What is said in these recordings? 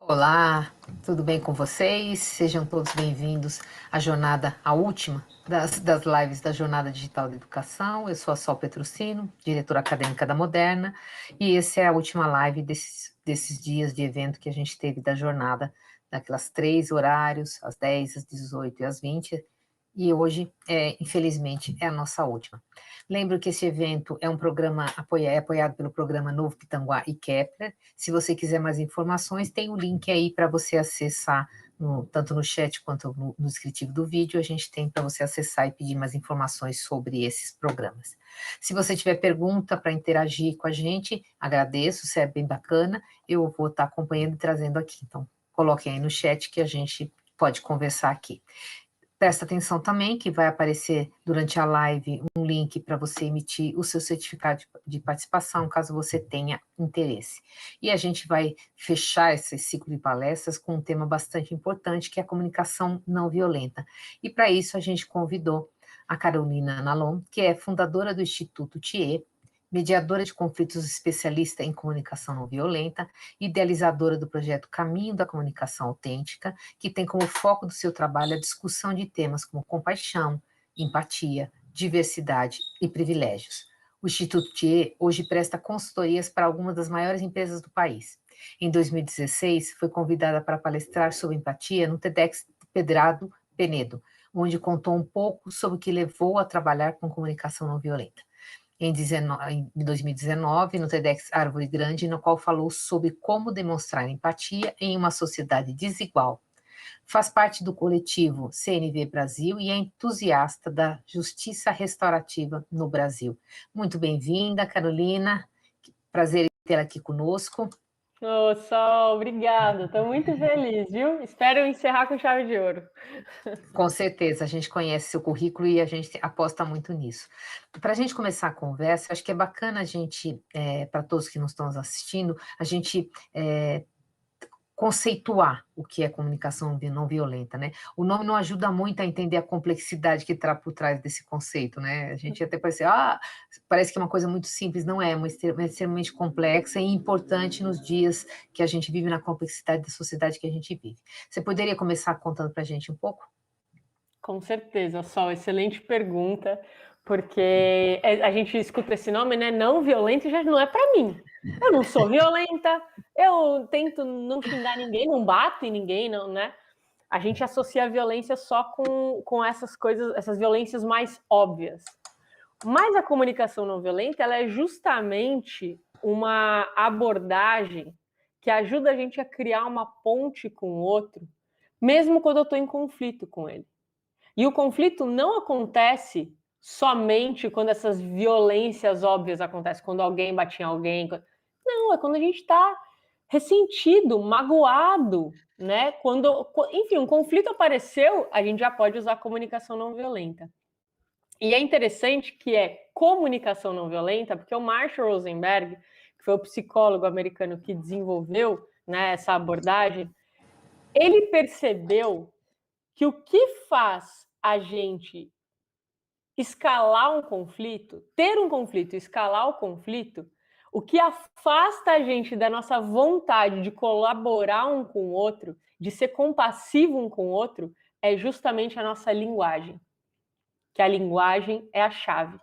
Olá, tudo bem com vocês? Sejam todos bem-vindos à jornada, a última das lives da Jornada Digital da Educação. Eu sou a Sol Petrocino, diretora acadêmica da Moderna, e essa é a última live desses dias de evento que a gente teve da jornada, daquelas 3 horários, às 10, às 18 e às 20, e hoje, infelizmente, é a nossa última. Lembro que esse evento é um programa apoiado pelo programa Novo Pitanguá e Kepler. Se você quiser mais informações, tem o link aí para você acessar, tanto no chat quanto no descritivo do vídeo, a gente tem para você acessar e pedir mais informações sobre esses programas. Se você tiver pergunta para interagir com a gente, agradeço, isso é bem bacana, eu vou estar acompanhando e trazendo aqui. Então, coloquem aí no chat que a gente pode conversar aqui. Presta atenção também que vai aparecer durante a live um link para você emitir o seu certificado de participação, caso você tenha interesse. E a gente vai fechar esse ciclo de palestras com um tema bastante importante, que é a comunicação não violenta. E para isso a gente convidou a Carolina Nalon, que é fundadora do Instituto TIE, mediadora de conflitos, especialista em comunicação não violenta, idealizadora do projeto Caminho da Comunicação Autêntica, que tem como foco do seu trabalho a discussão de temas como compaixão, empatia, diversidade e privilégios. O Instituto TIE hoje presta consultorias para algumas das maiores empresas do país. Em 2016, foi convidada para palestrar sobre empatia no TEDx Pedrado Penedo, onde contou um pouco sobre o que levou a trabalhar com comunicação não violenta. Em 2019, no TEDx Árvore Grande, no qual falou sobre como demonstrar empatia em uma sociedade desigual. Faz parte do coletivo CNV Brasil e é entusiasta da justiça restaurativa no Brasil. Muito bem-vinda, Carolina. Prazer em tê-la aqui conosco. Ô, Sol, obrigada. Estou muito feliz, viu? Espero encerrar com chave de ouro. Com certeza, a gente conhece seu currículo e a gente aposta muito nisso. Para a gente começar a conversa, acho que é bacana a gente, para todos que nos estão assistindo, a gente conceituar o que é comunicação não violenta, né? O nome não ajuda muito a entender a complexidade que está por trás desse conceito, né? A gente até parece que é uma coisa muito simples, não é, é extremamente complexa e importante nos dias que a gente vive, na complexidade da sociedade que a gente vive. Você poderia começar contando para a gente um pouco? Com certeza, Sol, excelente pergunta, porque a gente escuta esse nome, né? Não violento já não é para mim. Eu não sou violenta, eu tento não xingar ninguém, não bato em ninguém, não, né? A gente associa a violência só com essas coisas, essas violências mais óbvias. Mas a comunicação não violenta, ela é justamente uma abordagem que ajuda a gente a criar uma ponte com o outro, mesmo quando eu estou em conflito com ele. E o conflito não acontece somente quando essas violências óbvias acontecem, quando alguém bate em alguém. Não, é quando a gente está ressentido, magoado, né? Enfim, um conflito apareceu, a gente já pode usar a comunicação não violenta. E é interessante que é comunicação não violenta, porque o Marshall Rosenberg, que foi o psicólogo americano que desenvolveu, né, essa abordagem, ele percebeu que o que faz a gente escalar um conflito, ter um conflito, escalar o conflito, o que afasta a gente da nossa vontade de colaborar um com o outro, de ser compassivo um com o outro, é justamente a nossa linguagem. Que a linguagem é a chave.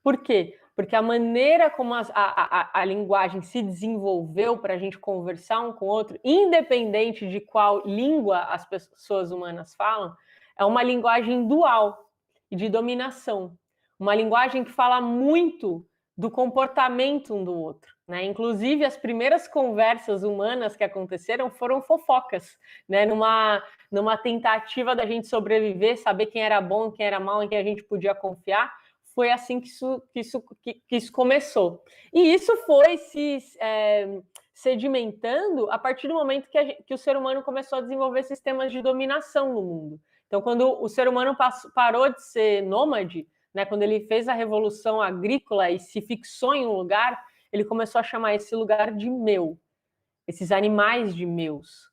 Por quê? Porque a maneira como a linguagem se desenvolveu para a gente conversar um com o outro, independente de qual língua as pessoas humanas falam, é uma linguagem dual e de dominação. Uma linguagem que fala muito do comportamento um do outro. Né? Inclusive, as primeiras conversas humanas que aconteceram foram fofocas, né? numa tentativa da gente sobreviver, saber quem era bom, quem era mal, em quem a gente podia confiar. Foi assim que isso começou. E isso foi se sedimentando a partir do momento que o ser humano começou a desenvolver sistemas de dominação no mundo. Então, quando o ser humano parou de ser nômade, né, quando ele fez a revolução agrícola e se fixou em um lugar, ele começou a chamar esse lugar de meu, esses animais de meus.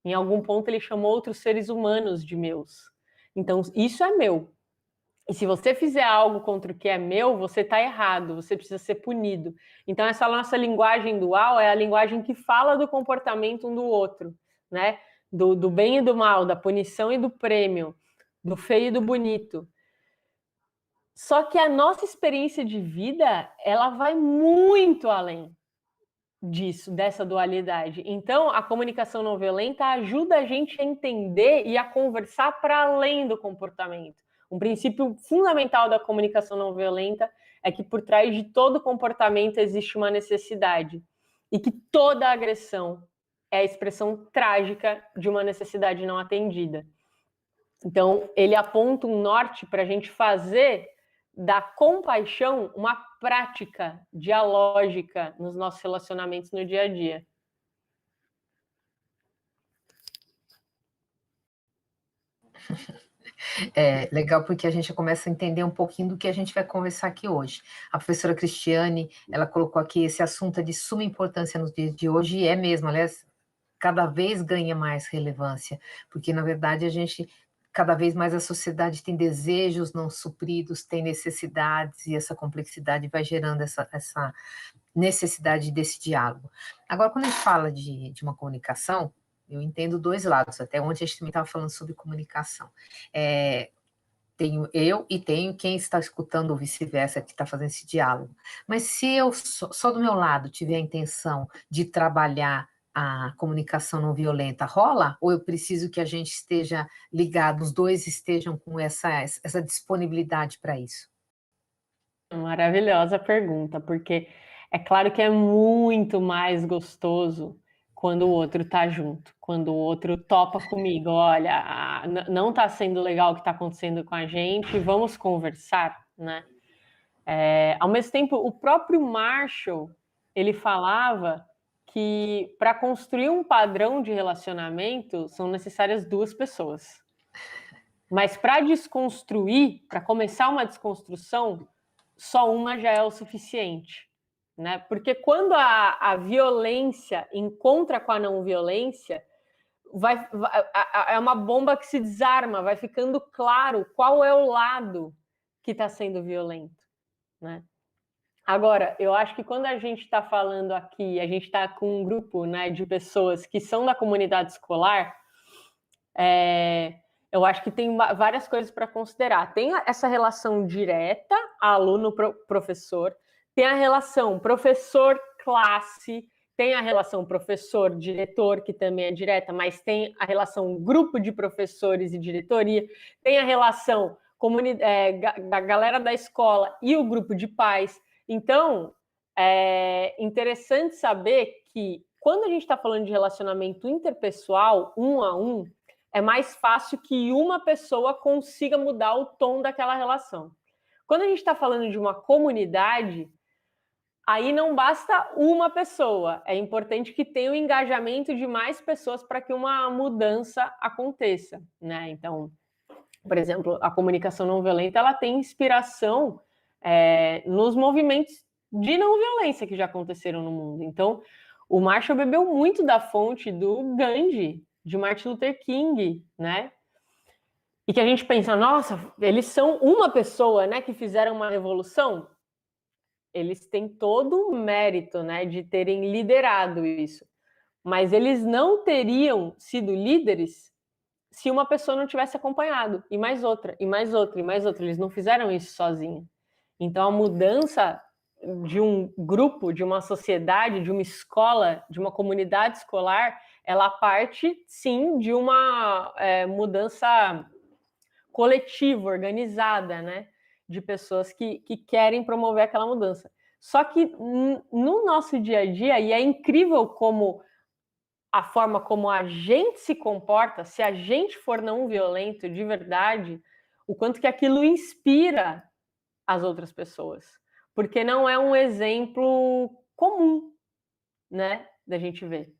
Em algum ponto, ele chamou outros seres humanos de meus. Então, isso é meu. E se você fizer algo contra o que é meu, você está errado, você precisa ser punido. Então, essa nossa linguagem dual é a linguagem que fala do comportamento um do outro. né? Do bem e do mal, da punição e do prêmio, do feio e do bonito. Só que a nossa experiência de vida, ela vai muito além disso, dessa dualidade. Então, a comunicação não violenta ajuda a gente a entender e a conversar para além do comportamento. Um princípio fundamental da comunicação não violenta é que por trás de todo comportamento existe uma necessidade e que toda agressão é a expressão trágica de uma necessidade não atendida. Então, ele aponta um norte para a gente fazer da compaixão uma prática dialógica nos nossos relacionamentos no dia a dia. É legal porque a gente começa a entender um pouquinho do que a gente vai conversar aqui hoje. A professora Cristiane, ela colocou aqui esse assunto é de suma importância nos dias de hoje, e é mesmo, aliás, cada vez ganha mais relevância, porque na verdade a gente, cada vez mais a sociedade tem desejos não supridos, tem necessidades, e essa complexidade vai gerando essa necessidade desse diálogo. Agora, quando a gente fala de uma comunicação, eu entendo dois lados, até ontem a gente também estava falando sobre comunicação. Tenho eu e tenho quem está escutando ou vice-versa, que está fazendo esse diálogo. Mas se eu só do meu lado tiver a intenção de trabalhar a comunicação não violenta, rola? Ou eu preciso que a gente esteja ligado, os dois estejam com essa disponibilidade para isso? Maravilhosa pergunta, porque é claro que é muito mais gostoso quando o outro tá junto, quando o outro topa comigo, olha, não tá sendo legal o que está acontecendo com a gente, vamos conversar, né? Ao mesmo tempo, o próprio Marshall, ele falava que para construir um padrão de relacionamento são necessárias duas pessoas. Mas para desconstruir, para começar uma desconstrução, só uma já é o suficiente, né? Porque quando a violência encontra com a não violência, é uma bomba que se desarma, vai ficando claro qual é o lado que está sendo violento, né? Agora, eu acho que quando a gente está falando aqui, a gente está com um grupo, né, de pessoas que são da comunidade escolar, eu acho que tem várias coisas para considerar. Tem essa relação direta, aluno-professor, tem a relação professor-classe, tem a relação professor-diretor, que também é direta, mas tem a relação grupo de professores e diretoria, tem a relação da galera da escola e o grupo de pais. Então, é interessante saber que quando a gente está falando de relacionamento interpessoal, um a um, é mais fácil que uma pessoa consiga mudar o tom daquela relação. Quando a gente está falando de uma comunidade, aí não basta uma pessoa, é importante que tenha o engajamento de mais pessoas para que uma mudança aconteça, né? Então, por exemplo, a comunicação não violenta, ela tem inspiração nos movimentos de não violência que já aconteceram no mundo. Então, o Marshall bebeu muito da fonte do Gandhi, de Martin Luther King, né? E que a gente pensa, nossa, eles são uma pessoa, né, que fizeram uma revolução. Eles têm todo o mérito, né, de terem liderado isso. Mas eles não teriam sido líderes se uma pessoa não tivesse acompanhado, e mais outra, e mais outra, e mais outra. Eles não fizeram isso sozinhos. Então, a mudança de um grupo, de uma sociedade, de uma escola, de uma comunidade escolar, ela parte, sim, de uma mudança coletiva, organizada, né? De pessoas que querem promover aquela mudança. Só que no nosso dia a dia, e é incrível como a forma como a gente se comporta, se a gente for não violento de verdade, o quanto que aquilo inspira as outras pessoas. Porque não é um exemplo comum, né, da gente ver.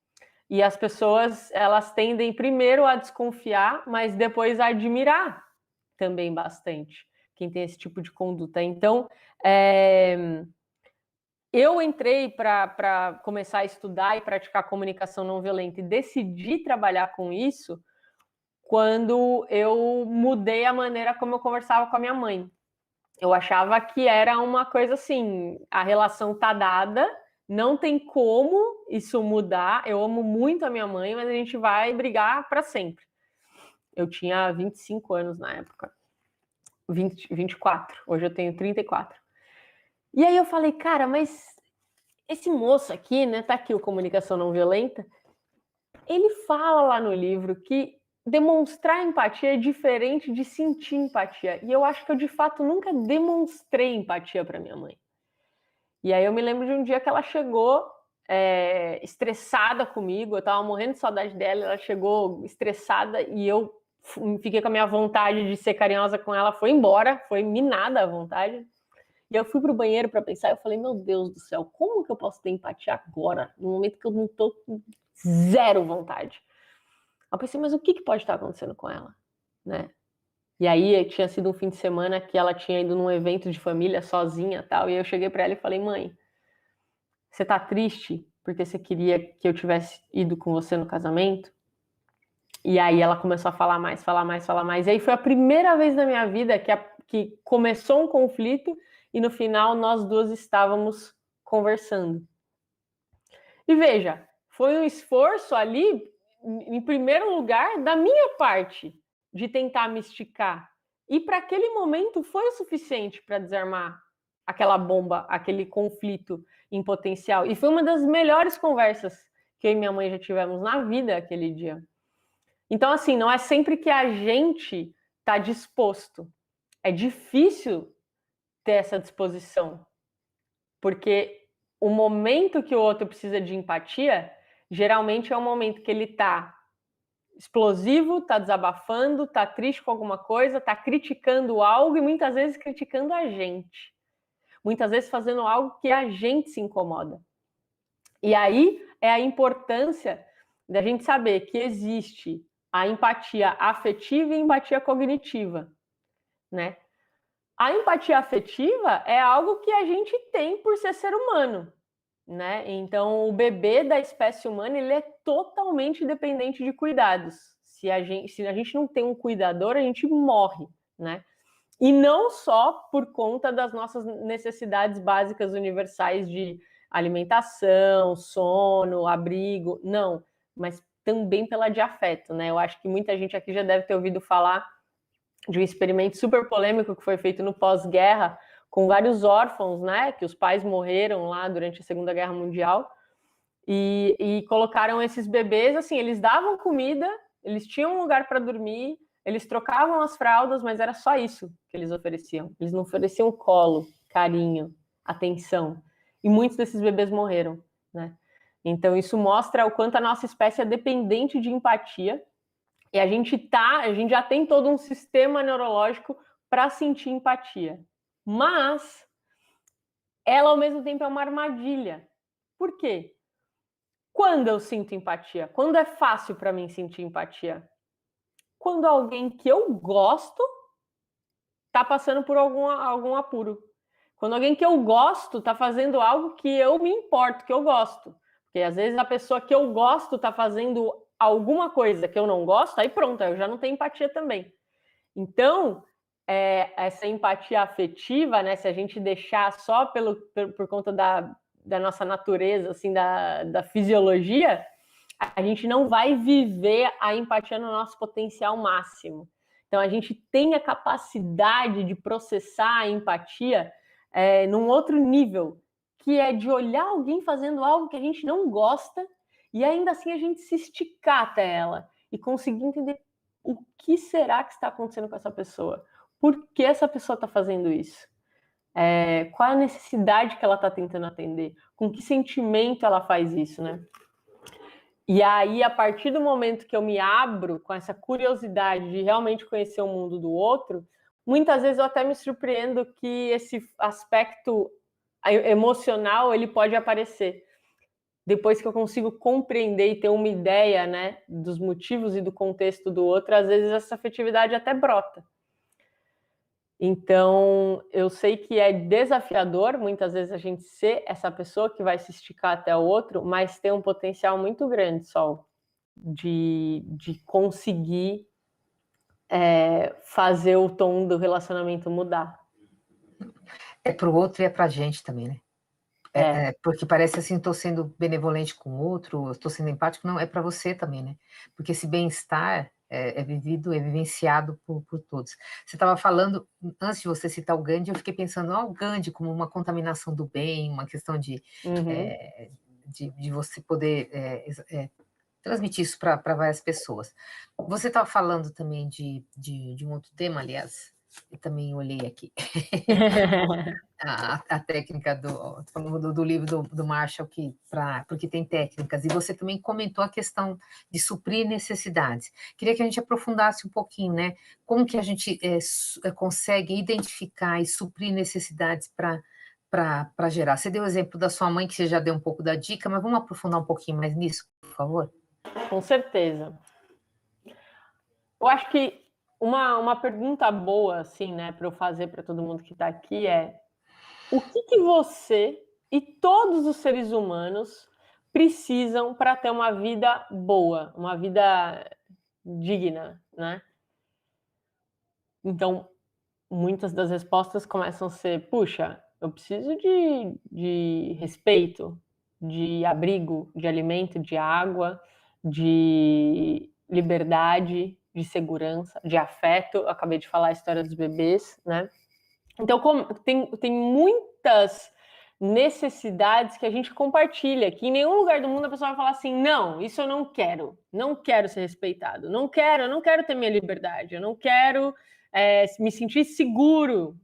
E as pessoas, elas tendem primeiro a desconfiar, mas depois a admirar também bastante quem tem esse tipo de conduta. Então, eu entrei para começar a estudar e praticar comunicação não violenta e decidi trabalhar com isso quando eu mudei a maneira como eu conversava com a minha mãe. Eu achava que era uma coisa assim, a relação tá dada, não tem como isso mudar. Eu amo muito a minha mãe, mas a gente vai brigar para sempre. Eu tinha 25 anos na época. 24. Hoje eu tenho 34. E aí eu falei, cara, mas esse moço aqui, né, tá aqui o Comunicação Não Violenta, ele fala lá no livro que demonstrar empatia é diferente de sentir empatia. E eu acho que eu, de fato, nunca demonstrei empatia para minha mãe. E aí eu me lembro de um dia que ela chegou estressada comigo, eu tava morrendo de saudade dela, ela chegou estressada e eu fiquei com a minha vontade de ser carinhosa com ela, foi embora, foi minada a vontade. E eu fui pro banheiro para pensar, eu falei, meu Deus do céu, como que eu posso ter empatia agora, no momento que eu não tô com zero vontade? Eu pensei, mas o que pode estar acontecendo com ela, né? E aí tinha sido um fim de semana que ela tinha ido num evento de família sozinha, tal, e eu cheguei para ela e falei, mãe, você tá triste porque você queria que eu tivesse ido com você no casamento? E aí ela começou a falar mais, falar mais, falar mais. E aí foi a primeira vez na minha vida que começou um conflito e no final nós duas estávamos conversando. E veja, foi um esforço ali, em primeiro lugar, da minha parte, de tentar me esticar. E para aquele momento foi o suficiente para desarmar aquela bomba, aquele conflito em potencial. E foi uma das melhores conversas que eu e minha mãe já tivemos na vida aquele dia. Então, assim, não é sempre que a gente está disposto. É difícil ter essa disposição, porque o momento que o outro precisa de empatia, geralmente é um momento que ele está explosivo, está desabafando, está triste com alguma coisa, está criticando algo e muitas vezes criticando a gente. Muitas vezes fazendo algo que a gente se incomoda. E aí é a importância da gente saber que existe a empatia afetiva e empatia cognitiva, né? A empatia afetiva é algo que a gente tem por ser humano, né? Então, o bebê da espécie humana, ele é totalmente dependente de cuidados. Se a gente não tem um cuidador, a gente morre, né? E não só por conta das nossas necessidades básicas universais de alimentação, sono, abrigo, não, mas também pela de afeto, né? Eu acho que muita gente aqui já deve ter ouvido falar de um experimento super polêmico que foi feito no pós-guerra com vários órfãos, né? Que os pais morreram lá durante a Segunda Guerra Mundial e colocaram esses bebês, assim, eles davam comida, eles tinham um lugar para dormir, eles trocavam as fraldas, mas era só isso que eles ofereciam. Eles não ofereciam colo, carinho, atenção. E muitos desses bebês morreram, né? Então isso mostra o quanto a nossa espécie é dependente de empatia. E a gente já tem todo um sistema neurológico para sentir empatia. Mas ela ao mesmo tempo é uma armadilha. Por quê? Quando eu sinto empatia? Quando é fácil para mim sentir empatia? Quando alguém que eu gosto está passando por algum apuro. Quando alguém que eu gosto está fazendo algo que eu me importo, que eu gosto. Porque às vezes a pessoa que eu gosto está fazendo alguma coisa que eu não gosto, aí pronto, eu já não tenho empatia também. Então, essa empatia afetiva, né, se a gente deixar só por conta da nossa natureza, assim, da fisiologia, a gente não vai viver a empatia no nosso potencial máximo. Então, a gente tem a capacidade de processar a empatia num outro nível, que é de olhar alguém fazendo algo que a gente não gosta e ainda assim a gente se esticar até ela e conseguir entender o que será que está acontecendo com essa pessoa. Por que essa pessoa está fazendo isso? Qual a necessidade que ela está tentando atender? Com que sentimento ela faz isso, né? E aí, a partir do momento que eu me abro com essa curiosidade de realmente conhecer o mundo do outro, muitas vezes eu até me surpreendo que esse aspecto emocional ele pode aparecer. Depois que eu consigo compreender e ter uma ideia, né, dos motivos e do contexto do outro, às vezes essa afetividade até brota. Então, eu sei que é desafiador, muitas vezes, a gente ser essa pessoa que vai se esticar até o outro, mas tem um potencial muito grande, Sol, de conseguir fazer o tom do relacionamento mudar. É para o outro e é para a gente também, né? Porque parece assim, estou sendo benevolente com o outro, estou sendo empático, não, é para você também, né? Porque esse bem-estar é vivido, é vivenciado por todos. Você estava falando, antes de você citar o Gandhi, eu fiquei pensando, o Gandhi como uma contaminação do bem, uma questão Uhum. de você poder transmitir isso para várias pessoas. Você estava falando também de um outro tema, aliás, eu também olhei aqui. A técnica do livro do Marshall, porque tem técnicas, e você também comentou a questão de suprir necessidades. Queria que a gente aprofundasse um pouquinho, né? Como que a gente consegue identificar e suprir necessidades para gerar. Você deu o exemplo da sua mãe, que você já deu um pouco da dica, mas vamos aprofundar um pouquinho mais nisso, por favor? Com certeza. Eu acho que uma pergunta boa, assim, né, para eu fazer para todo mundo que está aqui é: o que você e todos os seres humanos precisam para ter uma vida boa, uma vida digna, né? Então, muitas das respostas começam a ser: puxa, eu preciso de respeito, de abrigo, de alimento, de água, de liberdade, de segurança, de afeto. Eu acabei de falar a história dos bebês, né? Então, tem muitas necessidades que a gente compartilha, que em nenhum lugar do mundo a pessoa vai falar assim: não, isso eu não quero ser respeitado, eu não quero ter minha liberdade, eu não quero me sentir seguro,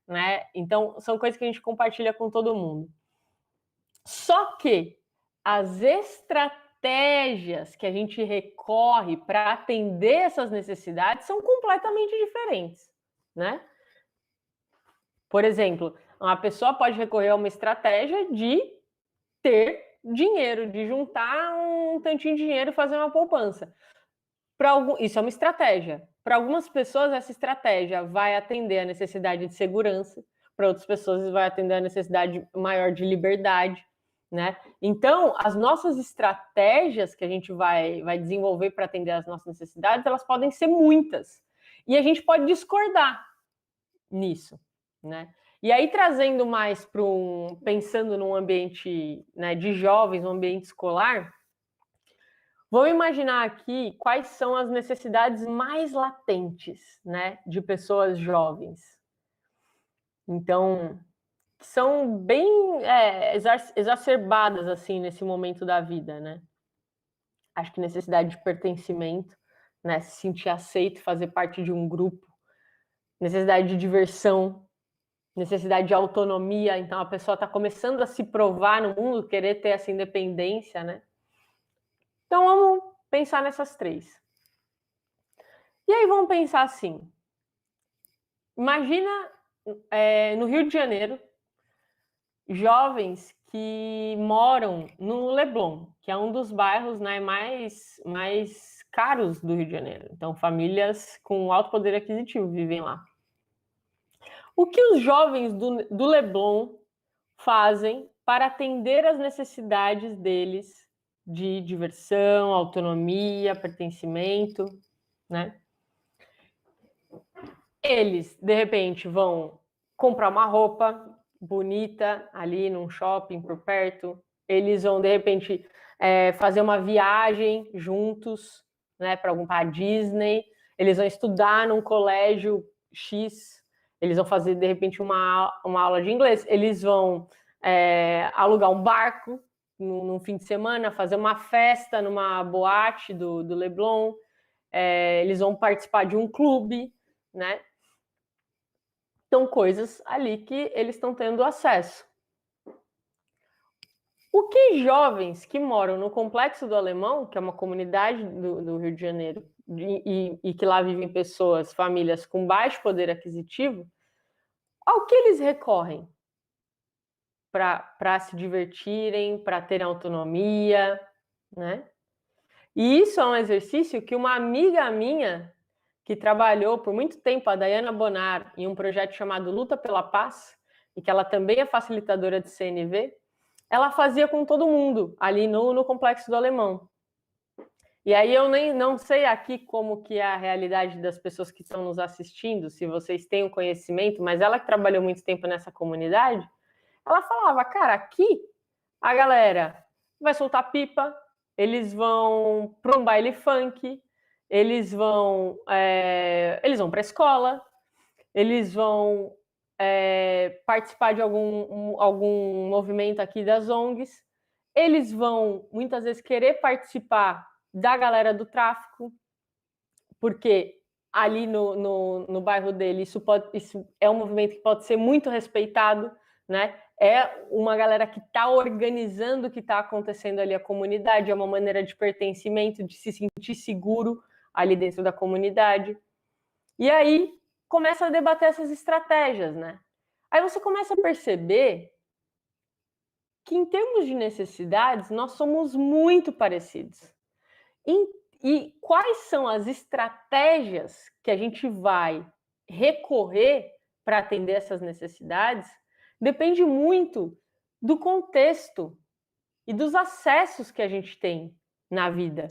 né? Então, são coisas que a gente compartilha com todo mundo. Só que as estratégias que a gente recorre para atender essas necessidades são completamente diferentes, né? Por exemplo, uma pessoa pode recorrer a uma estratégia de ter dinheiro, de juntar um tantinho de dinheiro e fazer uma poupança. Isso é uma estratégia. Para algumas pessoas, essa estratégia vai atender a necessidade de segurança, para outras pessoas, vai atender a necessidade maior de liberdade, né? Então, as nossas estratégias que a gente vai desenvolver para atender às nossas necessidades, elas podem ser muitas. E a gente pode discordar nisso, né? E aí, trazendo mais para pensando num ambiente, né, de jovens, um ambiente escolar, vamos imaginar aqui quais são as necessidades mais latentes, né, de pessoas jovens. Então, são bem exacerbadas assim nesse momento da vida, né? Acho que necessidade de pertencimento, né, se sentir aceito, fazer parte de um grupo, necessidade de diversão, necessidade de autonomia. Então, a pessoa está começando a se provar no mundo, querer ter essa independência, né? Então, vamos pensar nessas três. E aí, vamos pensar assim. Imagina no Rio de Janeiro, jovens que moram no Leblon, que é um dos bairros, né, mais caros do Rio de Janeiro. Então, famílias com alto poder aquisitivo vivem lá. O que os jovens do Leblon fazem para atender às necessidades deles de diversão, autonomia, pertencimento, né? Eles, de repente, vão comprar uma roupa bonita ali num shopping por perto. Eles vão, de repente, fazer uma viagem juntos, né, para a Disney. Eles vão estudar num colégio X. Eles vão fazer, de repente, uma aula de inglês. Eles vão alugar um barco num fim de semana, fazer uma festa numa boate do Leblon. Eles vão participar de um clube, né? Então, coisas ali que eles estão tendo acesso. O que jovens que moram no Complexo do Alemão, que é uma comunidade do Rio de Janeiro, e que lá vivem pessoas, famílias com baixo poder aquisitivo, ao que eles recorrem para se divertirem, para terem autonomia, né? E isso é um exercício que uma amiga minha, que trabalhou por muito tempo, a Dayana Bonar, em um projeto chamado Luta pela Paz, e que ela também é facilitadora de CNV, ela fazia com todo mundo, ali no Complexo do Alemão. E aí eu não sei aqui como que é a realidade das pessoas que estão nos assistindo, se vocês têm o conhecimento, mas ela que trabalhou muito tempo nessa comunidade, ela falava, cara, aqui a galera vai soltar pipa, eles vão para um baile funk, eles vão para a escola, eles vão participar de algum movimento aqui das ONGs, eles vão muitas vezes querer participar da galera do tráfico, porque ali no bairro dele isso é um movimento que pode ser muito respeitado, né? É uma galera que está organizando o que está acontecendo ali a comunidade, é uma maneira de pertencimento, de se sentir seguro ali dentro da comunidade. E aí começa a debater essas estratégias, né? Aí você começa a perceber que em termos de necessidades nós somos muito parecidos. E quais são as estratégias que a gente vai recorrer para atender essas necessidades depende muito do contexto e dos acessos que a gente tem na vida.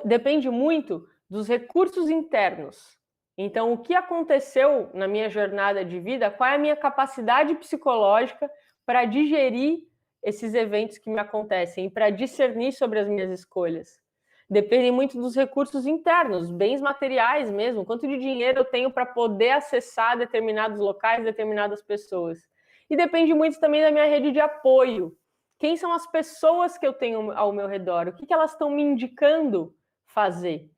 Depende muito dos recursos internos. Então, o que aconteceu na minha jornada de vida, qual é a minha capacidade psicológica para digerir esses eventos que me acontecem e para discernir sobre as minhas escolhas. Depende muito dos recursos internos, bens materiais mesmo, quanto de dinheiro eu tenho para poder acessar determinados locais, determinadas pessoas. E depende muito também da minha rede de apoio. Quem são as pessoas que eu tenho ao meu redor? O que elas estão me indicando fazer?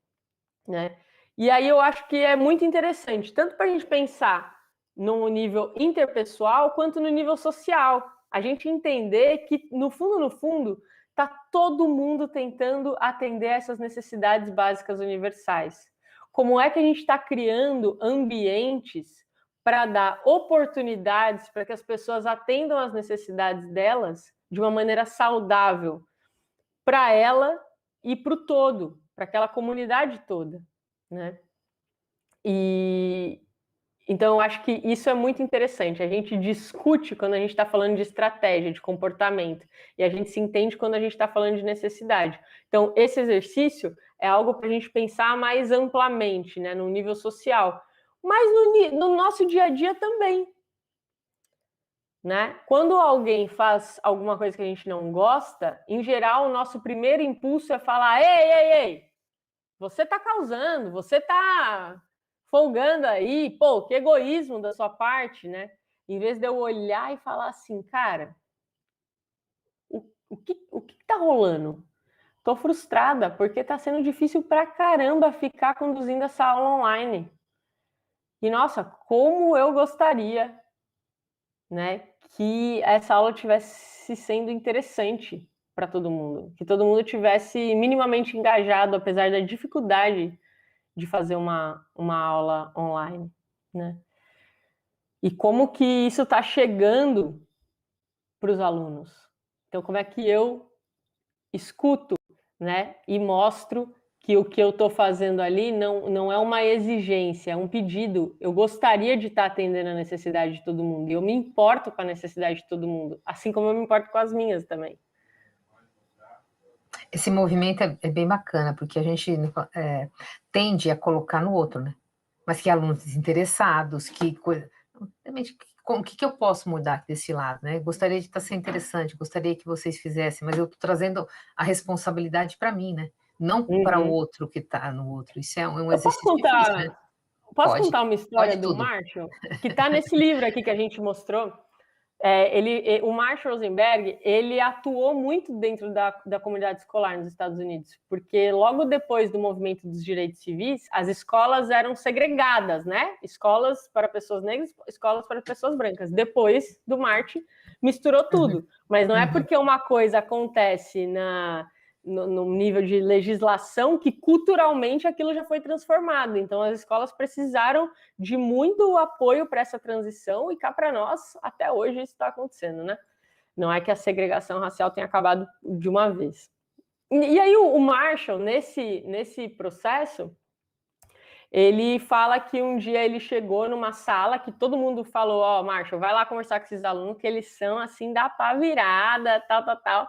Né? E aí eu acho que é muito interessante, tanto para a gente pensar no nível interpessoal, quanto no nível social. A gente entender que, no fundo, está todo mundo tentando atender essas necessidades básicas universais. Como é que a gente está criando ambientes para dar oportunidades para que as pessoas atendam às necessidades delas de uma maneira saudável para ela e para o todo, para aquela comunidade toda, né? E então eu acho que isso é muito interessante. A gente discute quando a gente está falando de estratégia, de comportamento, e a gente se entende quando a gente está falando de necessidade. Então, esse exercício é algo para a gente pensar mais amplamente, né, no nível social, mas no nosso dia a dia também. Né? Quando alguém faz alguma coisa que a gente não gosta, em geral, o nosso primeiro impulso é falar: ei, você está causando, você está folgando aí, pô, que egoísmo da sua parte, né? Em vez de eu olhar e falar assim, cara, o que tá rolando? Tô frustrada porque tá sendo difícil pra caramba ficar conduzindo essa aula online. E nossa, como eu gostaria, né, que essa aula tivesse sendo interessante para todo mundo, que todo mundo tivesse minimamente engajado, apesar da dificuldade de fazer uma aula online, né? E como que isso está chegando para os alunos? Então, como é que eu escuto, né, e mostro que o que eu estou fazendo ali não é uma exigência, é um pedido. Eu gostaria de estar atendendo a necessidade de todo mundo, e eu me importo com a necessidade de todo mundo, assim como eu me importo com as minhas também. Esse movimento é bem bacana, porque a gente tende a colocar no outro, né? Mas que alunos desinteressados, o que eu posso mudar desse lado, né? Gostaria de estar sendo interessante, gostaria que vocês fizessem, mas eu estou trazendo a responsabilidade para mim, né? Não para o outro que está no outro. Isso é um exercício difícil, né? Posso contar uma história do tudo. Marshall? Que está nesse livro aqui que a gente mostrou. O Marshall Rosenberg, ele atuou muito dentro da comunidade escolar nos Estados Unidos, porque logo depois do movimento dos direitos civis, as escolas eram segregadas, né? Escolas para pessoas negras, escolas para pessoas brancas. Depois do Martin, misturou tudo. Mas não é porque uma coisa acontece no nível de legislação que culturalmente aquilo já foi transformado. Então as escolas precisaram de muito apoio para essa transição e cá para nós, até hoje isso está acontecendo, né? Não é que a segregação racial tenha acabado de uma vez. E aí o Marshall, nesse processo, ele fala que um dia ele chegou numa sala que todo mundo falou, ó, Marshall, vai lá conversar com esses alunos que eles são assim da pá virada, tal.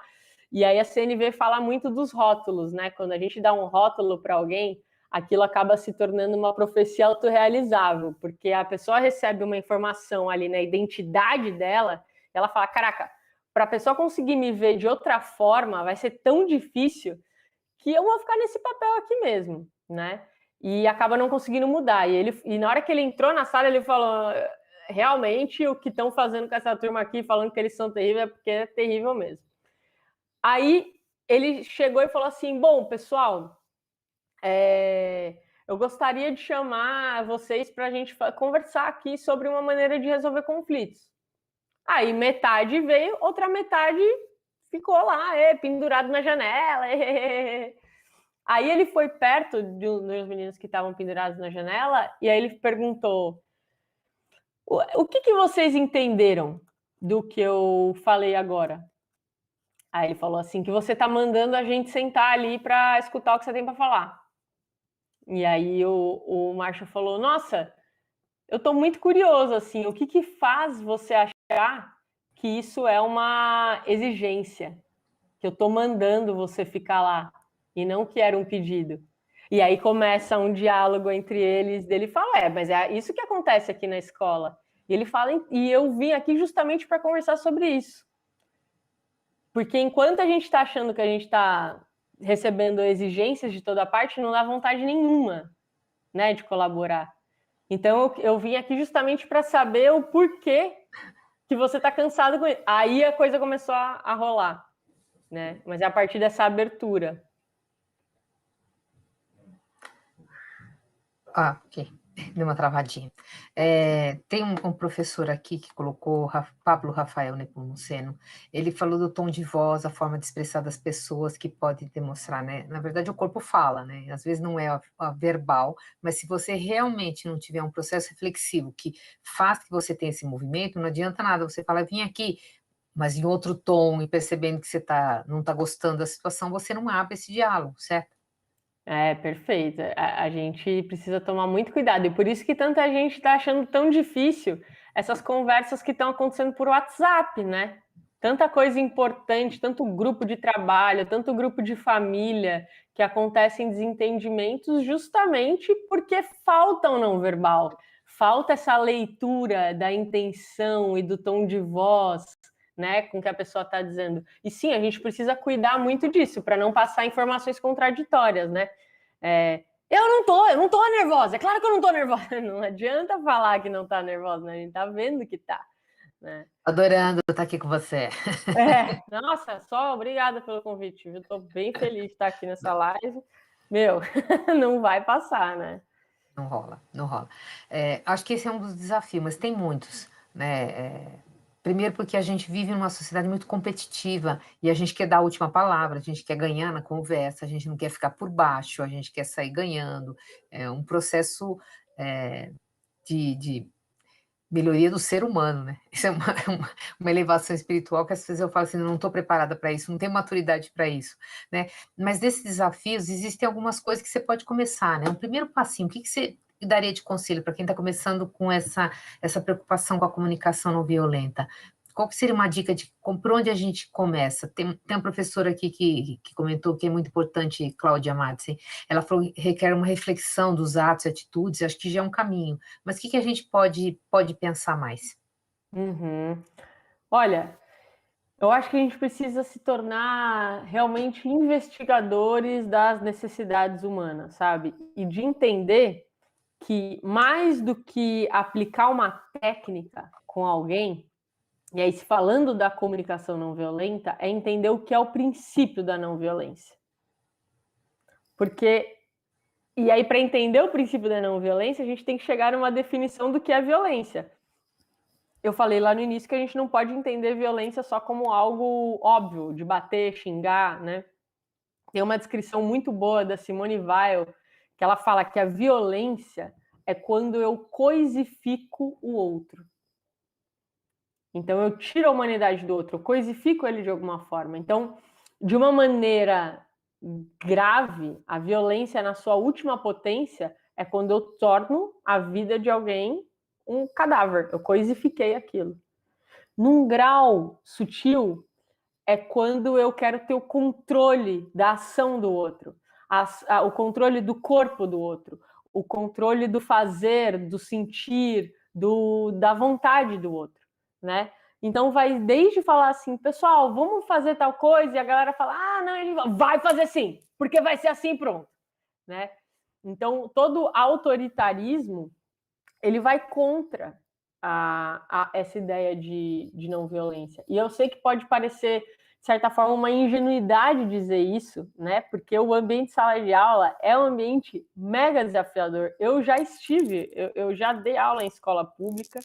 E aí a CNV fala muito dos rótulos, né? Quando a gente dá um rótulo para alguém, aquilo acaba se tornando uma profecia autorrealizável, porque a pessoa recebe uma informação ali na identidade dela, ela fala, caraca, para a pessoa conseguir me ver de outra forma, vai ser tão difícil que eu vou ficar nesse papel aqui mesmo, né? E acaba não conseguindo mudar. E na hora que ele entrou na sala, ele falou, realmente o que estão fazendo com essa turma aqui, falando que eles são terríveis, é porque é terrível mesmo. Aí ele chegou e falou assim, bom, pessoal, eu gostaria de chamar vocês para a gente conversar aqui sobre uma maneira de resolver conflitos. Aí metade veio, outra metade ficou lá, pendurado na janela. Aí ele foi perto de um dos meninos que estavam pendurados na janela e aí ele perguntou, o que vocês entenderam do que eu falei agora? Aí ele falou assim, que você está mandando a gente sentar ali para escutar o que você tem para falar. E aí o Marshall falou, nossa, eu estou muito curioso, assim, o que faz você achar que isso é uma exigência? Que eu estou mandando você ficar lá, e não que era um pedido. E aí começa um diálogo entre eles, dele fala, mas é isso que acontece aqui na escola. E ele fala, e eu vim aqui justamente para conversar sobre isso. Porque enquanto a gente está achando que a gente está recebendo exigências de toda parte, não dá vontade nenhuma, né, de colaborar. Então eu vim aqui justamente para saber o porquê que você está cansado com isso. Aí a coisa começou a rolar, né? Mas é a partir dessa abertura. Ok. Deu uma travadinha. Tem um professor aqui que colocou, Pablo Rafael Nepomuceno, ele falou do tom de voz, a forma de expressar das pessoas que pode demonstrar, né? Na verdade, o corpo fala, né? Às vezes não é a verbal, mas se você realmente não tiver um processo reflexivo que faz que você tenha esse movimento, não adianta nada você falar, vim aqui, mas em outro tom e percebendo que você não está gostando da situação, você não abre esse diálogo, certo? Perfeito. A gente precisa tomar muito cuidado. E por isso que tanta gente está achando tão difícil essas conversas que estão acontecendo por WhatsApp, né? Tanta coisa importante, tanto grupo de trabalho, tanto grupo de família, que acontecem desentendimentos justamente porque falta o não verbal, falta essa leitura da intenção e do tom de voz, né, com que a pessoa está dizendo. E sim, a gente precisa cuidar muito disso para não passar informações contraditórias, né? Eu não tô nervosa, é claro que eu não tô nervosa. Não adianta falar que não tá nervosa, né? A gente tá vendo que tá, né? Adorando estar aqui com você. Nossa, só obrigada pelo convite. Eu tô bem feliz de estar aqui nessa live. Meu, não vai passar, né? Não rola, não rola. Acho que esse é um dos desafios, mas tem muitos, né? Primeiro porque a gente vive numa sociedade muito competitiva e a gente quer dar a última palavra, a gente quer ganhar na conversa, a gente não quer ficar por baixo, a gente quer sair ganhando. É um processo de melhoria do ser humano, né? Isso é uma elevação espiritual que às vezes eu falo assim, não estou preparada para isso, não tenho maturidade para isso, né? Mas desses desafios existem algumas coisas que você pode começar, né? Um primeiro passinho, o que você daria de conselho para quem está começando com essa preocupação com a comunicação não violenta? Qual que seria uma dica de por onde a gente começa? Tem uma professora aqui que comentou que é muito importante, Cláudia Madsen. Ela falou que requer uma reflexão dos atos e atitudes, acho que já é um caminho. Mas o que a gente pode pensar mais? Uhum. Olha, eu acho que a gente precisa se tornar realmente investigadores das necessidades humanas, sabe? E de entender que mais do que aplicar uma técnica com alguém, e aí se falando da comunicação não violenta, é entender o que é o princípio da não violência. Porque, e aí para entender o princípio da não violência, a gente tem que chegar a uma definição do que é violência. Eu falei lá no início que a gente não pode entender violência só como algo óbvio, de bater, xingar, né? Tem uma descrição muito boa da Simone Weil, que ela fala que a violência é quando eu coisifico o outro. Então, eu tiro a humanidade do outro, eu coisifico ele de alguma forma. Então, de uma maneira grave, a violência na sua última potência é quando eu torno a vida de alguém um cadáver, eu coisifiquei aquilo. Num grau sutil, é quando eu quero ter o controle da ação do outro, o controle do corpo do outro, o controle do fazer, do sentir, da vontade do outro, né? Então vai desde falar assim, pessoal, vamos fazer tal coisa, e a galera fala, ah, não, a gente vai fazer sim, porque vai ser assim, pronto, né? Então, todo autoritarismo, ele vai contra essa ideia de não violência. E eu sei que pode parecer, de certa forma, uma ingenuidade dizer isso, né? Porque o ambiente sala de aula é um ambiente mega desafiador. Eu já estive, eu já dei aula em escola pública,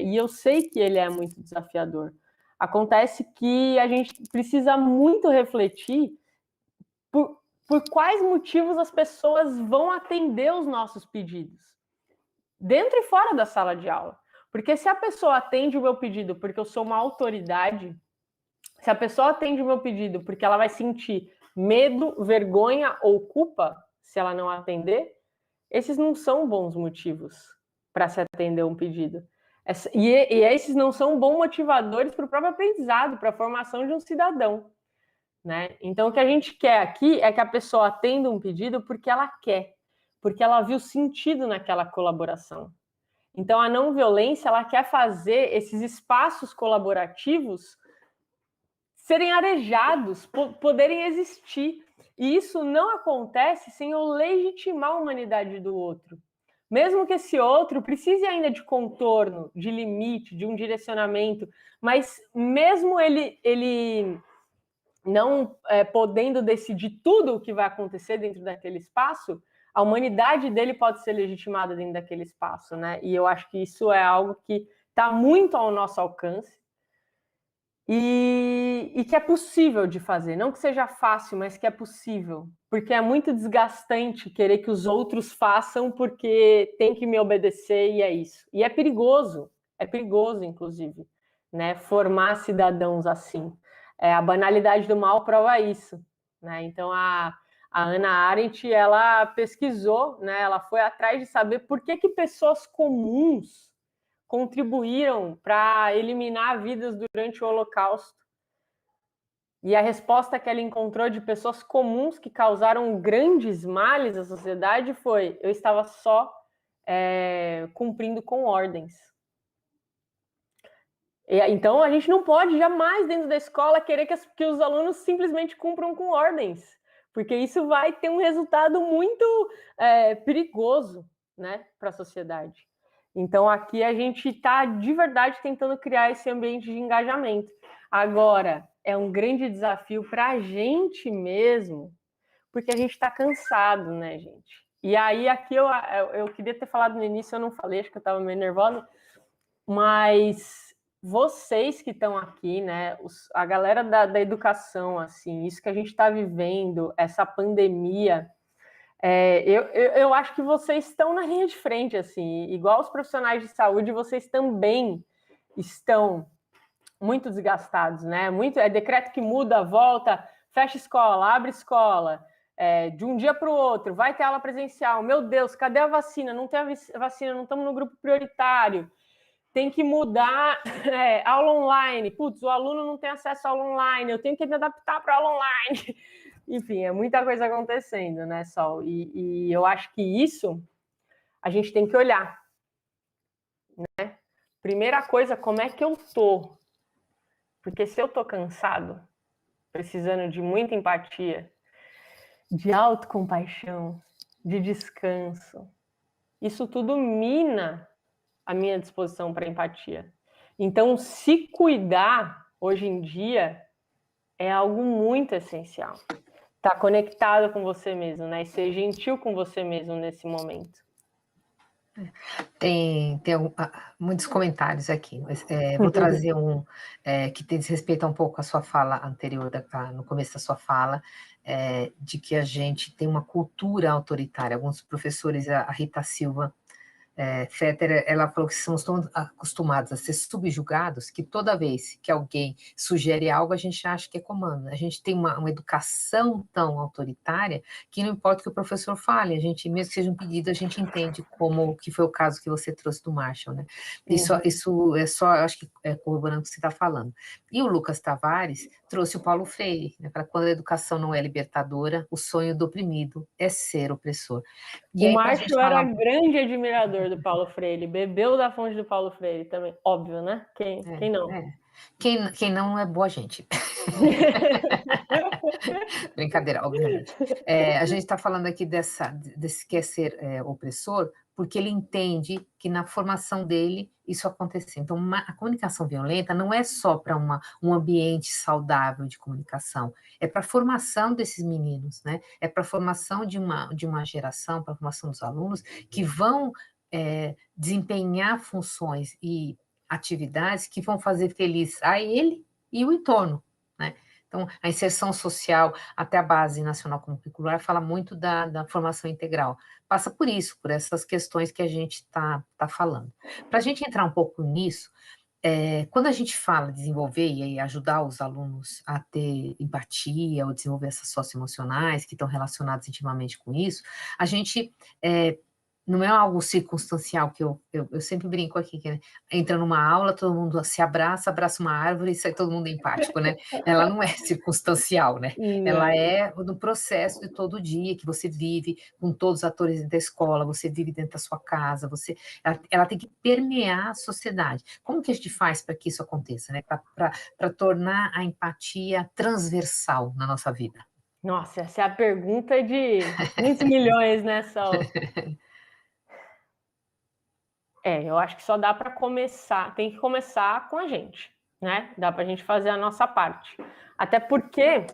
e eu sei que ele é muito desafiador. Acontece que a gente precisa muito refletir por quais motivos as pessoas vão atender os nossos pedidos, dentro e fora da sala de aula. Porque se a pessoa atende o meu pedido porque eu sou uma autoridade, se a pessoa atende o meu pedido porque ela vai sentir medo, vergonha ou culpa se ela não atender, esses não são bons motivos para se atender um pedido. E esses não são bons motivadores para o próprio aprendizado, para a formação de um cidadão. Né? Então, o que a gente quer aqui é que a pessoa atenda um pedido porque ela quer, porque ela viu sentido naquela colaboração. Então, a não violência, ela quer fazer esses espaços colaborativos serem arejados, poderem existir. E isso não acontece sem eu legitimar a humanidade do outro. Mesmo que esse outro precise ainda de contorno, de limite, de um direcionamento, mas mesmo ele não podendo decidir tudo o que vai acontecer dentro daquele espaço, a humanidade dele pode ser legitimada dentro daquele espaço, né? E eu acho que isso é algo que está muito ao nosso alcance e que é possível de fazer. Não que seja fácil, mas que é possível. Porque é muito desgastante querer que os outros façam porque tem que me obedecer e é isso. E é perigoso, inclusive, né? Formar cidadãos assim. A banalidade do mal prova isso, né? Então, a Hannah Arendt, ela pesquisou, né? Ela foi atrás de saber por que pessoas comuns contribuíram para eliminar vidas durante o Holocausto. E a resposta que ela encontrou de pessoas comuns que causaram grandes males à sociedade foi: eu estava só cumprindo com ordens. Então, a gente não pode jamais, dentro da escola, querer que os alunos simplesmente cumpram com ordens, porque isso vai ter um resultado muito perigoso, né, para a sociedade. Então, aqui a gente está, de verdade, tentando criar esse ambiente de engajamento. Agora, é um grande desafio para a gente mesmo, porque a gente está cansado, né, gente? E aí, aqui eu queria ter falado no início, eu não falei, acho que eu estava meio nervosa, mas vocês que estão aqui, né, a galera da educação, assim, isso que a gente está vivendo, essa pandemia, eu acho que vocês estão na linha de frente, assim, igual os profissionais de saúde, vocês também estão muito desgastados, né? É decreto que muda, volta, fecha escola, abre escola, de um dia para o outro, vai ter aula presencial. Meu Deus, cadê a vacina? Não tem a vacina, não estamos no grupo prioritário. Tem que mudar aula online. Putz, o aluno não tem acesso à aula online, eu tenho que me adaptar para a aula online. Enfim, é muita coisa acontecendo, né, Sol? E eu acho que isso a gente tem que olhar, né? Primeira coisa, como é que eu tô? Porque se eu tô cansado, precisando de muita empatia, de autocompaixão, de descanso, isso tudo mina a minha disposição para empatia. Então, se cuidar hoje em dia é algo muito essencial. Estar conectado com você mesmo, né? E ser gentil com você mesmo nesse momento. Tem muitos comentários aqui, mas vou trazer um que diz respeito um pouco à sua fala anterior, no começo da sua fala, de que a gente tem uma cultura autoritária. Alguns professores, a Rita Silva Fetter, ela falou que somos tão acostumados a ser subjugados que toda vez que alguém sugere algo, a gente acha que é comando. A gente tem uma educação tão autoritária que não importa o que o professor fale, a gente, mesmo que seja um pedido, a gente entende como que foi o caso que você trouxe do Marshall, né? Isso é só, acho que corroborando o que você está falando. E o Lucas Tavares trouxe o Paulo Freire, né, para quando a educação não é libertadora, o sonho do oprimido é ser opressor. E o aí, Marshall era grande admirador professor do Paulo Freire, bebeu da fonte do Paulo Freire também, óbvio, né? Quem não? Quem não é boa gente. Brincadeira, obviamente. A gente está falando aqui desse quer ser opressor, porque ele entende que na formação dele isso aconteceu. Então, a comunicação violenta não é só para um ambiente saudável de comunicação, é para a formação desses meninos, né? É para a formação de uma geração, para a formação dos alunos que vão desempenhar funções e atividades que vão fazer feliz a ele e o entorno, né? Então, a inserção social, até a Base Nacional Comum Curricular, fala muito da formação integral. Passa por isso, por essas questões que a gente está falando. Para a gente entrar um pouco nisso, quando a gente fala desenvolver e ajudar os alunos a ter empatia, ou desenvolver essas socioemocionais que estão relacionadas intimamente com isso, a gente não é algo circunstancial, que eu sempre brinco aqui, que entra numa aula, todo mundo se abraça uma árvore e sai todo mundo empático, né? Ela não é circunstancial, né? Ela é no processo de todo dia, que você vive com todos os atores da escola, você vive dentro da sua casa, ela tem que permear a sociedade. Como que a gente faz para que isso aconteça, né? Para tornar a empatia transversal na nossa vida? Nossa, essa é a pergunta de muitos milhões, né, Sol? Eu acho que só dá para começar, tem que começar com a gente, né? Dá para a gente fazer a nossa parte. Até porque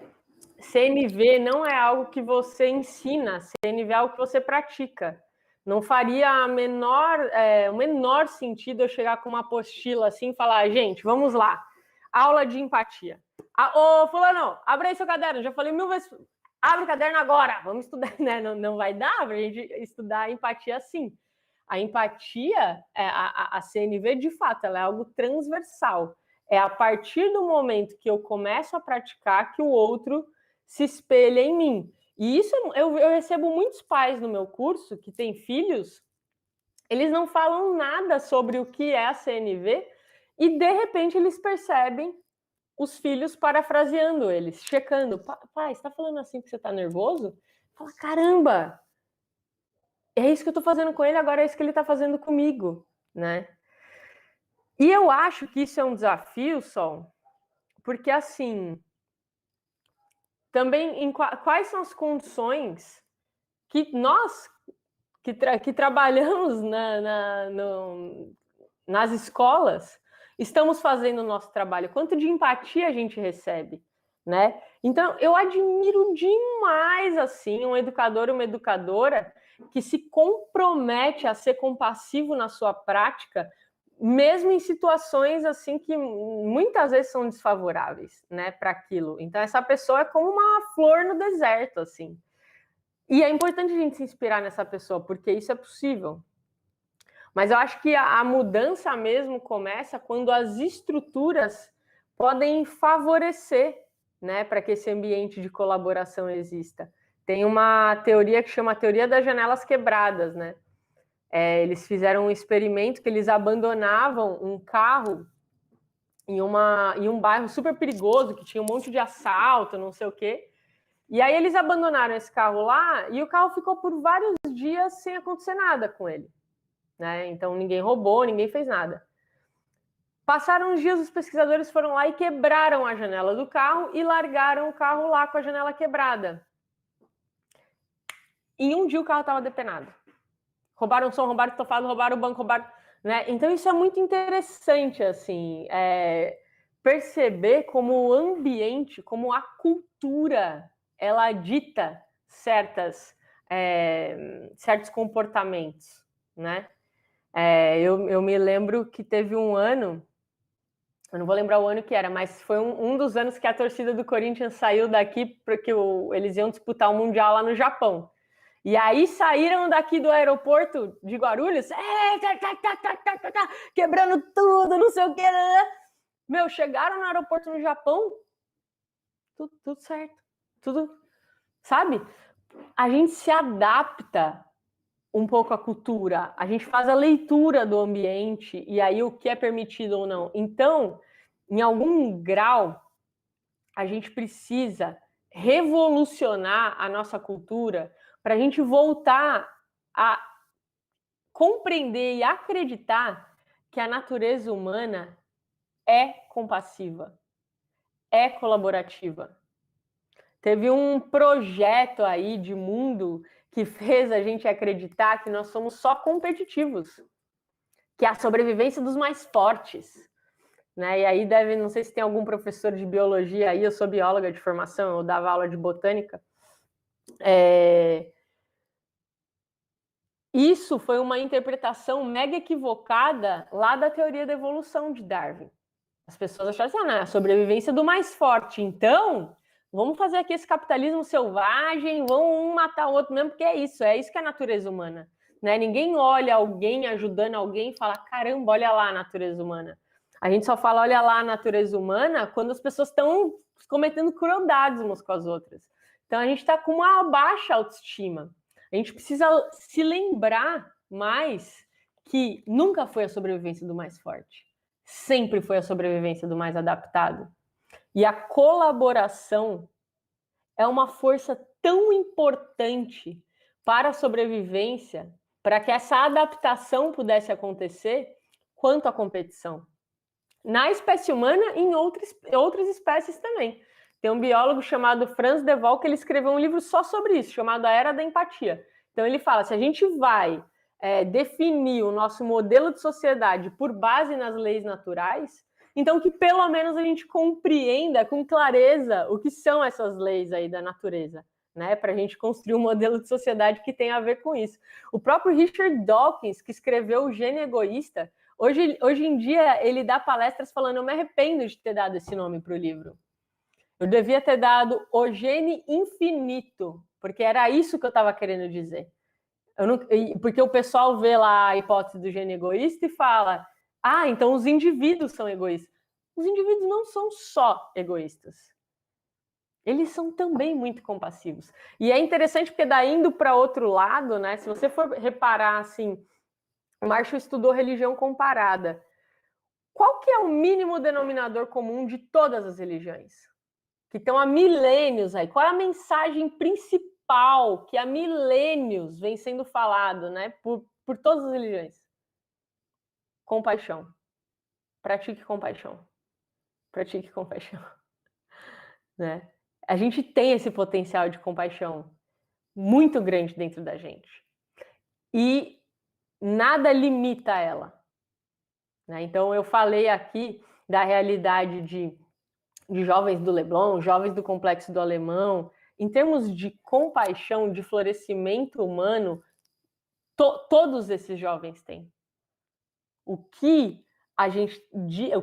CNV não é algo que você ensina, CNV é algo que você pratica. Não faria o menor sentido eu chegar com uma apostila assim e falar, gente, vamos lá, aula de empatia. Ô, fulano, abre aí seu caderno, já falei 1000 vezes, abre o caderno agora, vamos estudar, né? Não vai dar para a gente estudar a empatia assim. A empatia, a CNV, de fato, ela é algo transversal. É a partir do momento que eu começo a praticar que o outro se espelha em mim. E isso eu recebo muitos pais no meu curso que têm filhos, eles não falam nada sobre o que é a CNV e, de repente, eles percebem os filhos parafraseando eles, checando. Pai, você está falando assim que você está nervoso? Fala, caramba! É isso que eu estou fazendo com ele, agora é isso que ele está fazendo comigo, né? E eu acho que isso é um desafio, Sol, porque, assim, também quais são as condições que nós, que trabalhamos nas escolas, estamos fazendo o nosso trabalho, quanto de empatia a gente recebe, né? Então, eu admiro demais, assim, um educador, uma educadora que se compromete a ser compassivo na sua prática, mesmo em situações, assim, que muitas vezes são desfavoráveis, né, para aquilo. Então, essa pessoa é como uma flor no deserto, assim. E é importante a gente se inspirar nessa pessoa, porque isso é possível. Mas eu acho que a mudança mesmo começa quando as estruturas podem favorecer, né, para que esse ambiente de colaboração exista. Tem uma teoria que chama a teoria das janelas quebradas, né? Eles fizeram um experimento que eles abandonavam um carro em um bairro super perigoso, que tinha um monte de assalto, não sei o quê. E aí eles abandonaram esse carro lá e o carro ficou por vários dias sem acontecer nada com ele, né? Então ninguém roubou, ninguém fez nada. Passaram uns dias, os pesquisadores foram lá e quebraram a janela do carro e largaram o carro lá com a janela quebrada. Em um dia o carro estava depenado. Roubaram o som, roubaram o estofado, roubaram o banco, roubaram... Né? Então isso é muito interessante, assim, perceber como o ambiente, como a cultura, ela dita certos comportamentos, né? Eu me lembro que teve um ano, eu não vou lembrar o ano que era, mas foi um dos anos que a torcida do Corinthians saiu daqui porque eles iam disputar o Mundial lá no Japão. E aí saíram daqui do aeroporto de Guarulhos, quebrando tudo, não sei o que. Meu, chegaram no aeroporto no Japão, tudo certo, tudo, sabe? A gente se adapta um pouco à cultura, a gente faz a leitura do ambiente e aí o que é permitido ou não. Então, em algum grau, a gente precisa revolucionar a nossa cultura para a gente voltar a compreender e acreditar que a natureza humana é compassiva, é colaborativa. Teve um projeto aí de mundo que fez a gente acreditar que nós somos só competitivos, que é a sobrevivência dos mais fortes. Né? E aí não sei se tem algum professor de biologia aí, eu sou bióloga de formação, eu dava aula de botânica. Isso foi uma interpretação mega equivocada lá da teoria da evolução de Darwin. As pessoas acharam assim, a sobrevivência do mais forte. Então, vamos fazer aqui esse capitalismo selvagem, vamos um matar o outro mesmo, porque é isso que é a natureza humana. Né? Ninguém olha alguém ajudando alguém e fala, caramba, olha lá a natureza humana. A gente só fala, olha lá a natureza humana, quando as pessoas estão cometendo crueldades umas com as outras. Então, a gente está com uma baixa autoestima. A gente precisa se lembrar mais que nunca foi a sobrevivência do mais forte. Sempre foi a sobrevivência do mais adaptado. E a colaboração é uma força tão importante para a sobrevivência, para que essa adaptação pudesse acontecer, quanto a competição. Na espécie humana e em outras espécies também. Tem um biólogo chamado Franz de Waal que ele escreveu um livro só sobre isso, chamado A Era da Empatia. Então ele fala, se a gente vai definir o nosso modelo de sociedade por base nas leis naturais, então que pelo menos a gente compreenda com clareza o que são essas leis aí da natureza, né? Para a gente construir um modelo de sociedade que tenha a ver com isso. O próprio Richard Dawkins, que escreveu O Gênio Egoísta, hoje em dia ele dá palestras falando, eu me arrependo de ter dado esse nome para o livro. Eu devia ter dado O Gênio Infinito, porque era isso que eu estava querendo dizer. Porque o pessoal vê lá a hipótese do gênio egoísta e fala, então os indivíduos são egoístas. Os indivíduos não são só egoístas. Eles são também muito compassivos. E é interessante porque daí indo para outro lado, né? Se você for reparar assim, o Marshall estudou religião comparada. Qual que é o mínimo denominador comum de todas as religiões? Que estão há milênios aí. Qual é a mensagem principal que há milênios vem sendo falado, né, por todas as religiões? Compaixão. Pratique compaixão. Pratique compaixão. Né? A gente tem esse potencial de compaixão muito grande dentro da gente. E nada limita ela. Né? Então, eu falei aqui da realidade de jovens do Leblon, jovens do Complexo do Alemão. Em termos de compaixão, de florescimento humano, todos esses jovens têm. O que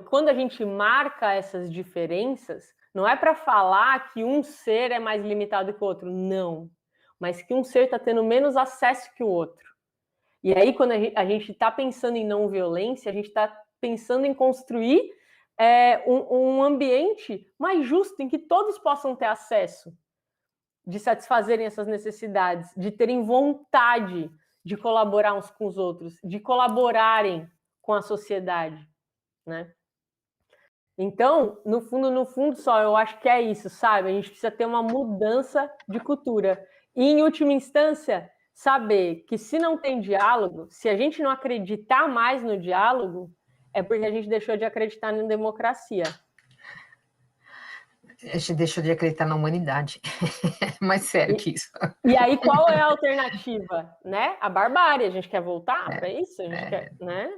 quando a gente marca essas diferenças, não é para falar que um ser é mais limitado que o outro, não. Mas que um ser está tendo menos acesso que o outro. E aí, quando a gente está pensando em não violência, a gente está pensando em construir um ambiente mais justo, em que todos possam ter acesso, de satisfazerem essas necessidades, de terem vontade de colaborar uns com os outros, de colaborarem com a sociedade, né? Então, no fundo, só eu acho que é isso, sabe? A gente precisa ter uma mudança de cultura. E, em última instância, saber que se não tem diálogo, se a gente não acreditar mais no diálogo, é porque a gente deixou de acreditar na democracia. A gente deixou de acreditar na humanidade. Mais sério que isso. E aí, qual é a alternativa? Né? A barbárie. A gente quer voltar para isso? A gente quer, né?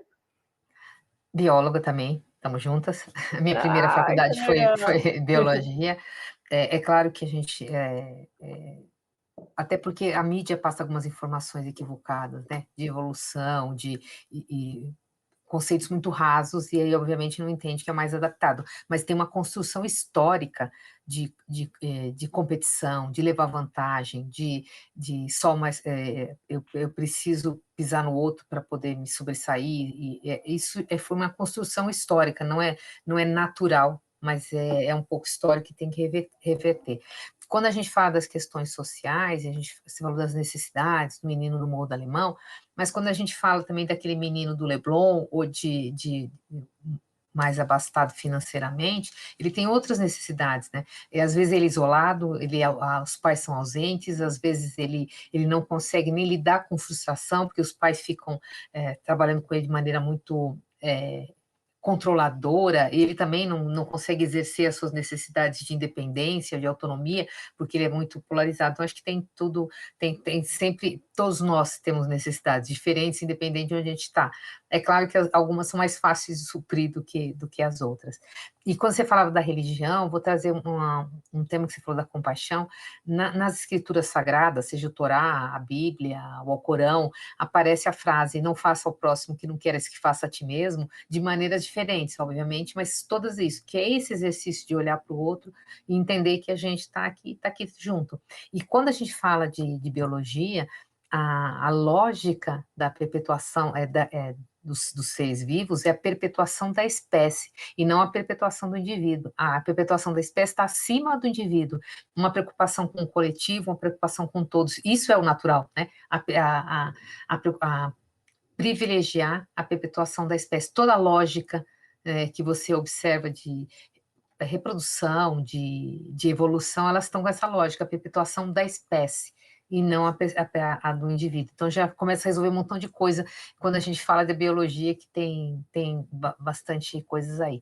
Bióloga também, estamos juntas. A minha primeira faculdade foi biologia. É claro que a gente... até porque a mídia passa algumas informações equivocadas, né? De evolução, e conceitos muito rasos, e aí, obviamente, não entende que é mais adaptado. Mas tem uma construção histórica de competição, de levar vantagem, de só mais... eu preciso pisar no outro para poder me sobressair, e isso foi uma construção histórica, não é natural, mas é um pouco histórico que tem que reverter. Quando a gente fala das questões sociais, você falou das necessidades do menino do Morro do Alemão, mas quando a gente fala também daquele menino do Leblon, ou de mais abastado financeiramente, ele tem outras necessidades, né? E às vezes ele é isolado, os pais são ausentes, às vezes ele não consegue nem lidar com frustração, porque os pais ficam trabalhando com ele de maneira muito controladora, e ele também não consegue exercer as suas necessidades de independência, de autonomia, porque ele é muito polarizado. Então, acho que tem tudo, tem sempre, todos nós temos necessidades diferentes, independente de onde a gente está. É claro que algumas são mais fáceis de suprir do que as outras. E quando você falava da religião, vou trazer um tema que você falou da compaixão. Nas escrituras sagradas, seja o Torá, a Bíblia, o Alcorão, aparece a frase: não faça ao próximo que não queres que faça a ti mesmo, de maneiras diferentes, obviamente, mas todas isso, que é esse exercício de olhar para o outro e entender que a gente está aqui junto. E quando a gente fala de biologia, a lógica da perpetuação dos seres vivos é a perpetuação da espécie e não a perpetuação do indivíduo. A perpetuação da espécie está acima do indivíduo, uma preocupação com o coletivo, uma preocupação com todos. Isso é o natural, né? A privilegiar a perpetuação da espécie. Toda a lógica que você observa de reprodução, de evolução, elas estão com essa lógica, a perpetuação da espécie, e não a do indivíduo. Então já começa a resolver um montão de coisa quando a gente fala de biologia, que tem bastante coisas aí.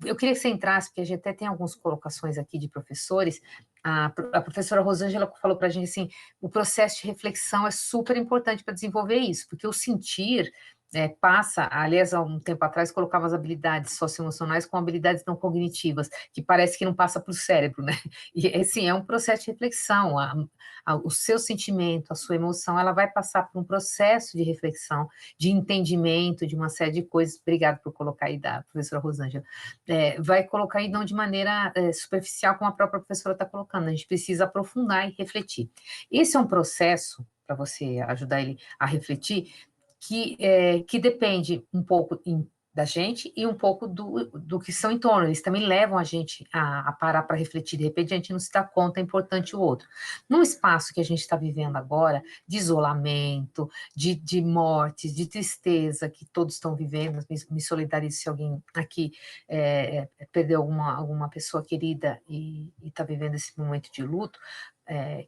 Eu queria que você entrasse, porque a gente até tem algumas colocações aqui de professores. A professora Rosângela falou para a gente assim: o processo de reflexão é super importante para desenvolver isso, porque o sentir passa, aliás, há um tempo atrás, colocava as habilidades socioemocionais com habilidades não cognitivas, que parece que não passa para o cérebro, né? E, assim, é um processo de reflexão, o seu sentimento, a sua emoção, ela vai passar por um processo de reflexão, de entendimento, de uma série de coisas. Obrigado por colocar aí, da professora Rosângela. Vai colocar aí não de maneira superficial, como a própria professora está colocando, a gente precisa aprofundar e refletir. Esse é um processo, para você ajudar ele a refletir, que depende um pouco da gente e um pouco do que são em torno. Eles também levam a gente a parar para refletir. De repente, a gente não se dá conta, é importante o outro. Num espaço que a gente está vivendo agora, de isolamento, de mortes, de tristeza, que todos estão vivendo, me solidarizo se alguém aqui perdeu alguma pessoa querida e está vivendo esse momento de luto,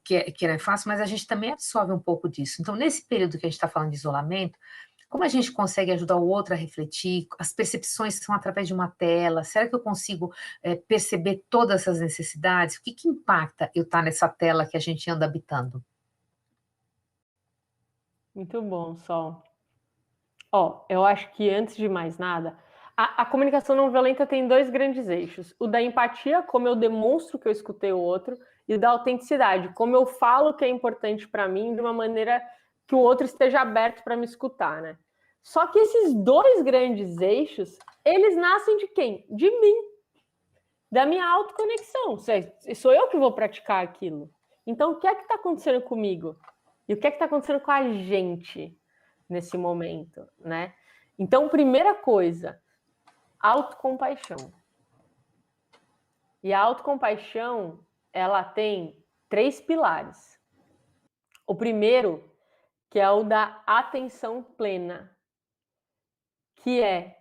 que não é fácil, mas a gente também absorve um pouco disso. Então, nesse período que a gente está falando de isolamento, como a gente consegue ajudar o outro a refletir? As percepções são através de uma tela. Será que eu consigo perceber todas essas necessidades? O que impacta eu estar nessa tela que a gente anda habitando? Muito bom, Sol. Ó, eu acho que antes de mais nada, a comunicação não violenta tem dois grandes eixos: o da empatia, como eu demonstro que eu escutei o outro, e o da autenticidade, como eu falo que é importante para mim de uma maneira que o outro esteja aberto para me escutar, né? Só que esses dois grandes eixos, eles nascem de quem? De mim, da minha autoconexão. Sou eu que vou praticar aquilo. Então, o que é que está acontecendo comigo? E o que é que está acontecendo com a gente nesse momento, né? Então, primeira coisa, autocompaixão. E a autocompaixão, ela tem 3 pilares. O primeiro, que é o da atenção plena, que é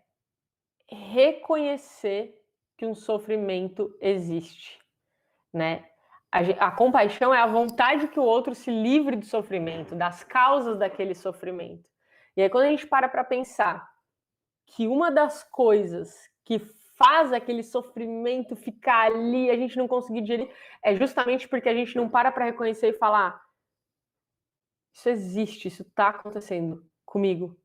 reconhecer que um sofrimento existe, né? A compaixão é a vontade que o outro se livre do sofrimento, das causas daquele sofrimento. E aí, quando a gente para pensar que uma das coisas que faz aquele sofrimento ficar ali, a gente não conseguir digerir, é justamente porque a gente não para reconhecer e falar: isso existe, isso está acontecendo comigo,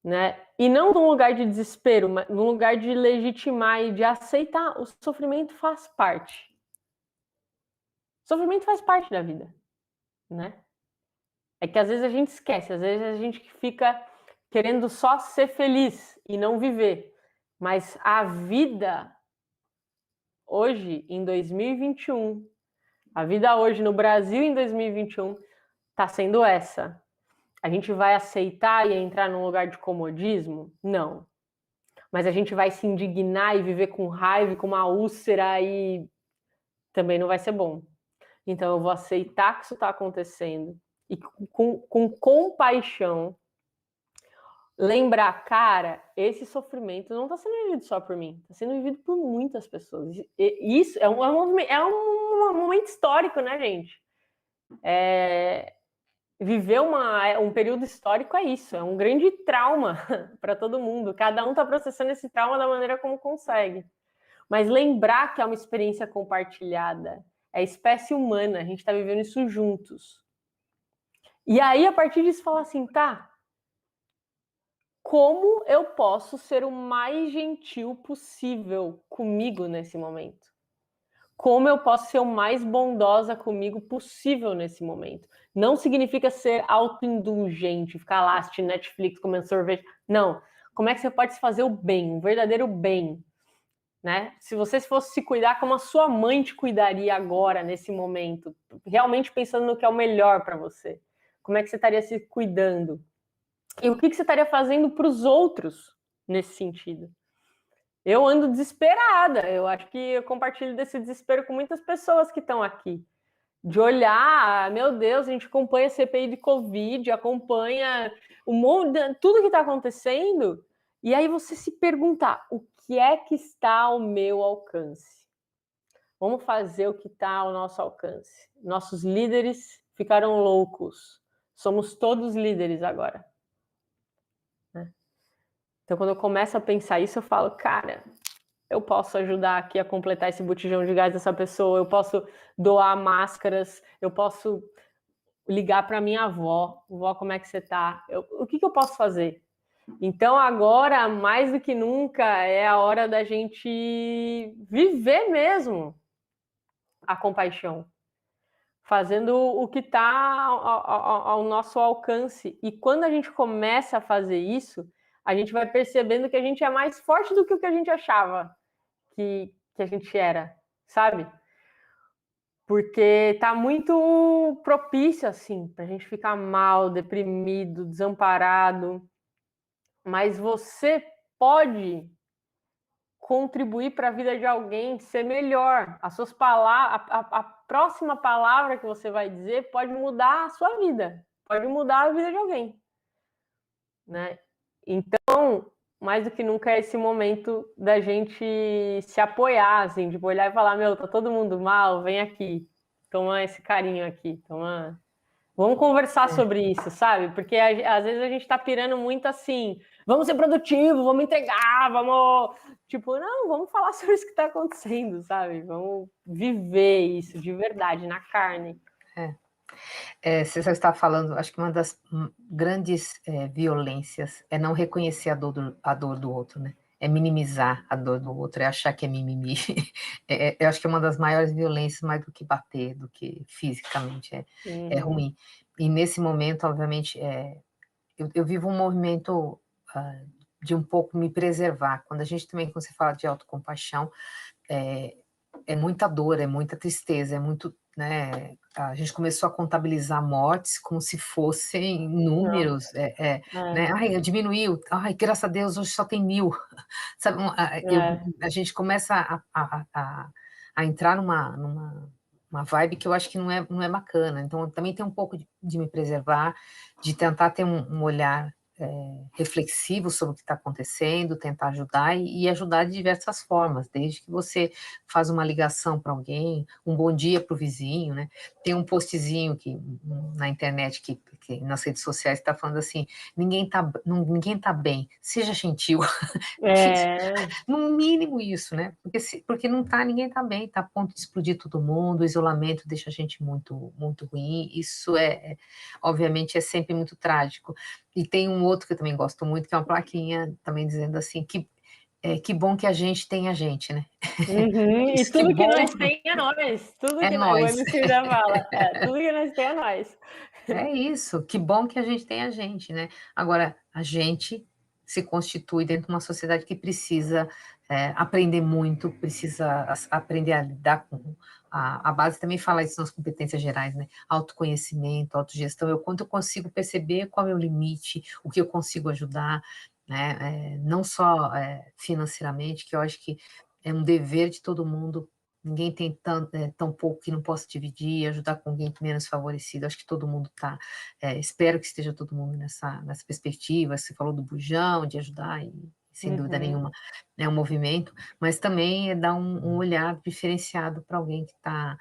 né? E não num lugar de desespero, mas num lugar de legitimar e de aceitar. O sofrimento faz parte. O sofrimento faz parte da vida, né? É que às vezes a gente esquece, às vezes a gente fica querendo só ser feliz e não viver. Mas a vida hoje, em 2021, a vida hoje no Brasil em 2021 está sendo essa. A gente vai aceitar e entrar num lugar de comodismo? Não. Mas a gente vai se indignar e viver com raiva, com uma úlcera, e também não vai ser bom. Então eu vou aceitar que isso está acontecendo e com compaixão lembrar, cara, esse sofrimento não está sendo vivido só por mim, está sendo vivido por muitas pessoas. E isso é um momento histórico, né, gente? Viver um período histórico é isso, é um grande trauma para todo mundo. Cada um está processando esse trauma da maneira como consegue. Mas lembrar que é uma experiência compartilhada, é a espécie humana, a gente está vivendo isso juntos. E aí, a partir disso, falar assim, tá, como eu posso ser o mais gentil possível comigo nesse momento? Como eu posso ser o mais bondosa comigo possível nesse momento? Não significa ser autoindulgente, ficar lá assistindo Netflix, comendo sorvete. Não. Como é que você pode se fazer o bem, um verdadeiro bem? Né? Se você fosse se cuidar como a sua mãe te cuidaria agora, nesse momento, realmente pensando no que é o melhor para você, como é que você estaria se cuidando? E o que você estaria fazendo para os outros nesse sentido? Eu ando desesperada, eu acho que eu compartilho desse desespero com muitas pessoas que estão aqui. De olhar, meu Deus, a gente acompanha a CPI de Covid, acompanha tudo que está acontecendo, e aí você se perguntar, o que é que está ao meu alcance? Vamos fazer o que está ao nosso alcance. Nossos líderes ficaram loucos. Somos todos líderes agora. Então, quando eu começo a pensar isso, eu falo, cara, eu posso ajudar aqui a completar esse botijão de gás dessa pessoa, eu posso doar máscaras, eu posso ligar para minha avó, vó, como é que você tá? O que eu posso fazer? Então, agora, mais do que nunca, é a hora da gente viver mesmo a compaixão, fazendo o que está ao nosso alcance. E quando a gente começa a fazer isso, a gente vai percebendo que a gente é mais forte do que o que a gente achava que a gente era, sabe? Porque tá muito propício, assim, pra gente ficar mal, deprimido, desamparado. Mas você pode contribuir para a vida de alguém ser melhor. As suas palavras, a próxima palavra que você vai dizer pode mudar a sua vida, pode mudar a vida de alguém, né? Então, mais do que nunca é esse momento da gente se apoiar, assim, de olhar e falar, meu, tá todo mundo mal, vem aqui, toma esse carinho aqui, toma. Vamos conversar sobre isso, sabe? Porque às vezes a gente tá pirando muito assim, vamos ser produtivo, vamos entregar, vamos. Tipo, não, vamos falar sobre isso que tá acontecendo, sabe? Vamos viver isso de verdade, na carne. Você está falando, acho que uma das grandes violências é não reconhecer a dor do outro, né? É minimizar a dor do outro, é achar que é mimimi. Eu acho que é uma das maiores violências, mais do que bater, do que fisicamente, é ruim. E nesse momento, obviamente, eu vivo um movimento de um pouco me preservar. Quando a gente também, quando você fala de autocompaixão, é muita dor, é muita tristeza, é muito, né? A gente começou a contabilizar mortes como se fossem números, né? Ai, diminuiu, ai, graças a Deus, hoje só tem 1000. Sabe, a gente começa a entrar numa vibe que eu acho que não é bacana. Então, também tem um pouco de me preservar, de tentar ter um olhar reflexivo sobre o que está acontecendo, tentar ajudar e ajudar de diversas formas, desde que você faz uma ligação para alguém, um bom dia para o vizinho, né? Tem um postzinho na internet que nas redes sociais está falando assim, ninguém tá bem, seja gentil. No mínimo isso, né? Porque ninguém tá bem, tá a ponto de explodir todo mundo, o isolamento deixa a gente muito, muito ruim, isso obviamente, é sempre muito trágico. E tem um outro que eu também gosto muito, que é uma plaquinha também dizendo assim, que bom que a gente tem a gente, né? E Isso, que tudo que bom nós tem é nós. Tudo é que o nós. MC já fala. Tudo que nós tem é nós. É isso, que bom que a gente tem a gente, né? Agora, a gente se constitui dentro de uma sociedade que precisa aprender muito, precisa aprender a lidar com. A base também fala isso nas competências gerais, né? Autoconhecimento, autogestão, quanto eu consigo perceber qual é o limite, o que eu consigo ajudar, né? Não só financeiramente, que eu acho que é um dever de todo mundo ninguém tem tão pouco que não possa dividir, ajudar com alguém menos favorecido. Acho que todo mundo está, espero que esteja todo mundo nessa perspectiva. Você falou do bujão, de ajudar, e sem dúvida nenhuma é um movimento, mas também é dar um olhar diferenciado para alguém que está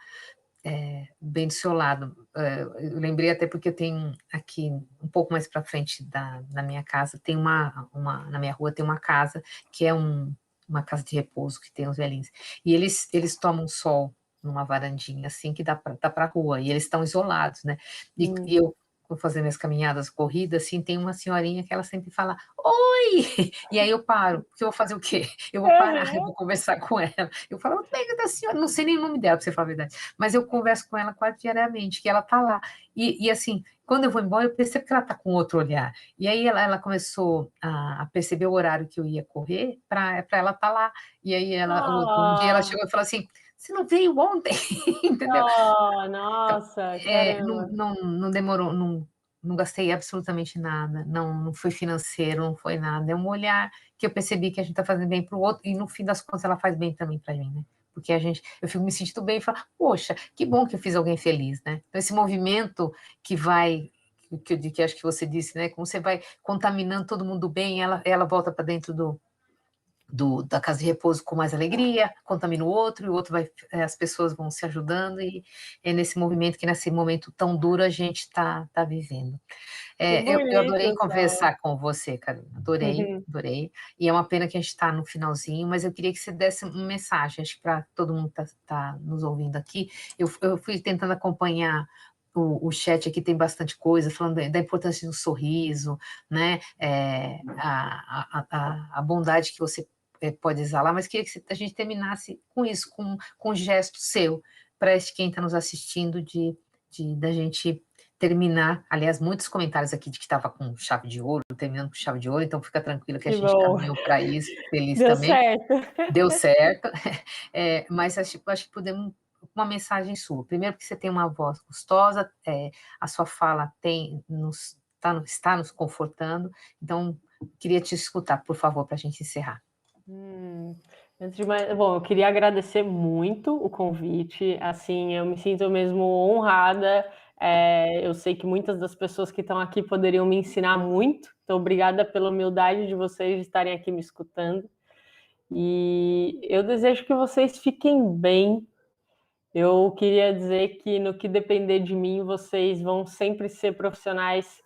bem do seu lado. Eu lembrei até porque eu tenho aqui, um pouco mais para frente da minha casa, tem na minha rua tem uma casa que é uma casa de repouso, que tem os velhinhos, e eles tomam sol numa varandinha, assim, que dá para a rua, e eles estão isolados, né? E eu vou fazer minhas caminhadas, corridas, assim, tem uma senhorinha que ela sempre fala, oi! E aí eu paro, porque eu vou fazer o quê? Eu vou parar, eu vou conversar com ela. Eu falo, o que da senhora? Não sei nem o nome dela, para você falar a verdade, mas eu converso com ela quase diariamente, que ela tá lá. E assim, quando eu vou embora, eu percebo que ela tá com outro olhar. E aí ela começou a perceber o horário que eu ia correr para ela estar lá. E aí um dia ela Ah, chegou e falou assim, você não veio ontem? Entendeu? oh, Então, nossa, não, caramba. não demorou, não gastei absolutamente nada, não foi financeiro, não foi nada. É um olhar que eu percebi que a gente está fazendo bem para o outro, e no fim das contas ela faz bem também para mim, né? Porque eu fico me sentindo bem e falo, poxa, que bom que eu fiz alguém feliz, né? Então, esse movimento que vai, que acho que você disse, né? Como você vai contaminando todo mundo bem, ela volta para dentro da casa de repouso com mais alegria, contamina o outro, e o outro vai, as pessoas vão se ajudando, e é nesse movimento que nesse momento tão duro a gente está vivendo. Que Eu adorei bonito, Sol. conversar com você, Carolina, adorei, adorei, e é uma pena que a gente está no finalzinho, mas eu queria que você desse uma mensagem, acho que para todo mundo que tá nos ouvindo aqui. Eu fui tentando acompanhar o chat aqui, tem bastante coisa, falando da importância do sorriso, né, a bondade que você pode exalar, mas queria que a gente terminasse com isso, com um gesto seu, para quem está nos assistindo, da gente terminar. Aliás, muitos comentários aqui de que estava com chave de ouro, terminando com chave de ouro, então fica tranquilo que a Que gente bom. caminhou para isso, feliz Deu também, certo. deu certo. Mas acho que podemos, uma mensagem sua. Primeiro, porque você tem uma voz gostosa, a sua fala está nos confortando, então queria te escutar, por favor, para a gente encerrar. Antes de mais, bom, eu queria agradecer muito o convite. Assim, eu me sinto mesmo honrada. Eu sei que muitas das pessoas que estão aqui poderiam me ensinar muito. Então, obrigada pela humildade de vocês de estarem aqui me escutando. E eu desejo que vocês fiquem bem. Eu queria dizer que no que depender de mim, vocês vão sempre ser profissionais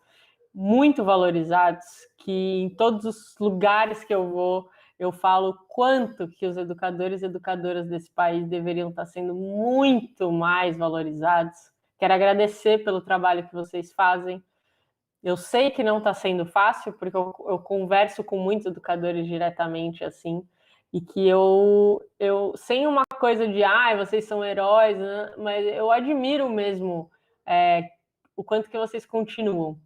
muito valorizados, que em todos os lugares que eu vou, eu falo quanto que os educadores e educadoras desse país deveriam estar sendo muito mais valorizados. Quero agradecer pelo trabalho que vocês fazem. Eu sei que não está sendo fácil, porque eu converso com muitos educadores diretamente assim, e que sem uma coisa de, vocês são heróis, né? Mas eu admiro mesmo o quanto que vocês continuam,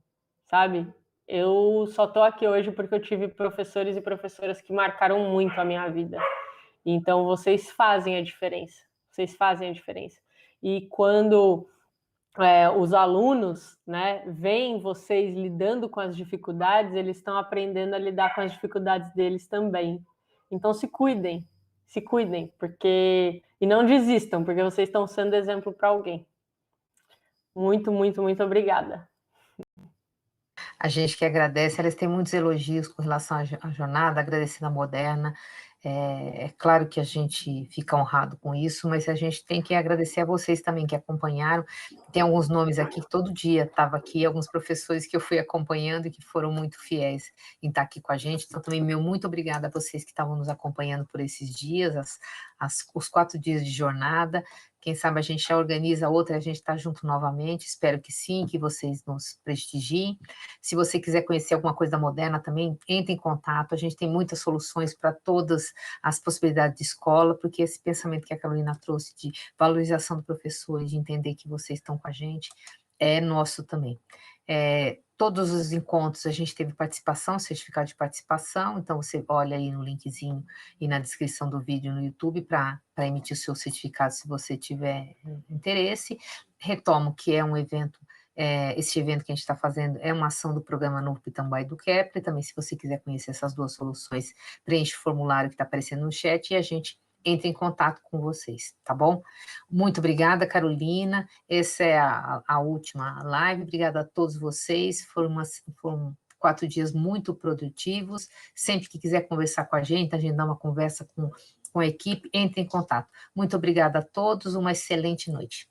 sabe? Eu só estou aqui hoje porque eu tive professores e professoras que marcaram muito a minha vida. Então, vocês fazem a diferença. Vocês fazem a diferença. E quando os alunos, né, veem vocês lidando com as dificuldades, eles estão aprendendo a lidar com as dificuldades deles também. Então, se cuidem, porque e não desistam, porque vocês estão sendo exemplo para alguém. Muito, muito, muito obrigada. A gente que agradece, elas têm muitos elogios com relação à jornada, agradecendo a Moderna. É claro que a gente fica honrado com isso, mas a gente tem que agradecer a vocês também que acompanharam. Tem alguns nomes aqui que todo dia estava aqui, alguns professores que eu fui acompanhando e que foram muito fiéis em estar aqui com a gente. Então, também, muito obrigada a vocês que estavam nos acompanhando por esses dias, os 4 dias de jornada. Quem sabe a gente já organiza outra e a gente está junto novamente. Espero que sim, que vocês nos prestigiem. Se você quiser conhecer alguma coisa da Moderna também, entre em contato. A gente tem muitas soluções para todas as possibilidades de escola, porque esse pensamento que a Carolina trouxe de valorização do professor e de entender que vocês estão com a gente é nosso também. Todos os encontros a gente teve participação, certificado de participação, então você olha aí no linkzinho e na descrição do vídeo no YouTube para emitir o seu certificado se você tiver interesse. Retomo que é um evento, esse evento que a gente está fazendo é uma ação do programa Novo Pitambai do Kepler. Também, se você quiser conhecer essas duas soluções, preenche o formulário que está aparecendo no chat e a gente entre em contato com vocês, tá bom? Muito obrigada, Carolina. Essa é a última live. Obrigada a todos vocês. Foram 4 dias muito produtivos. Sempre que quiser conversar com a gente dá uma conversa com a equipe, entre em contato. Muito obrigada a todos. Uma excelente noite.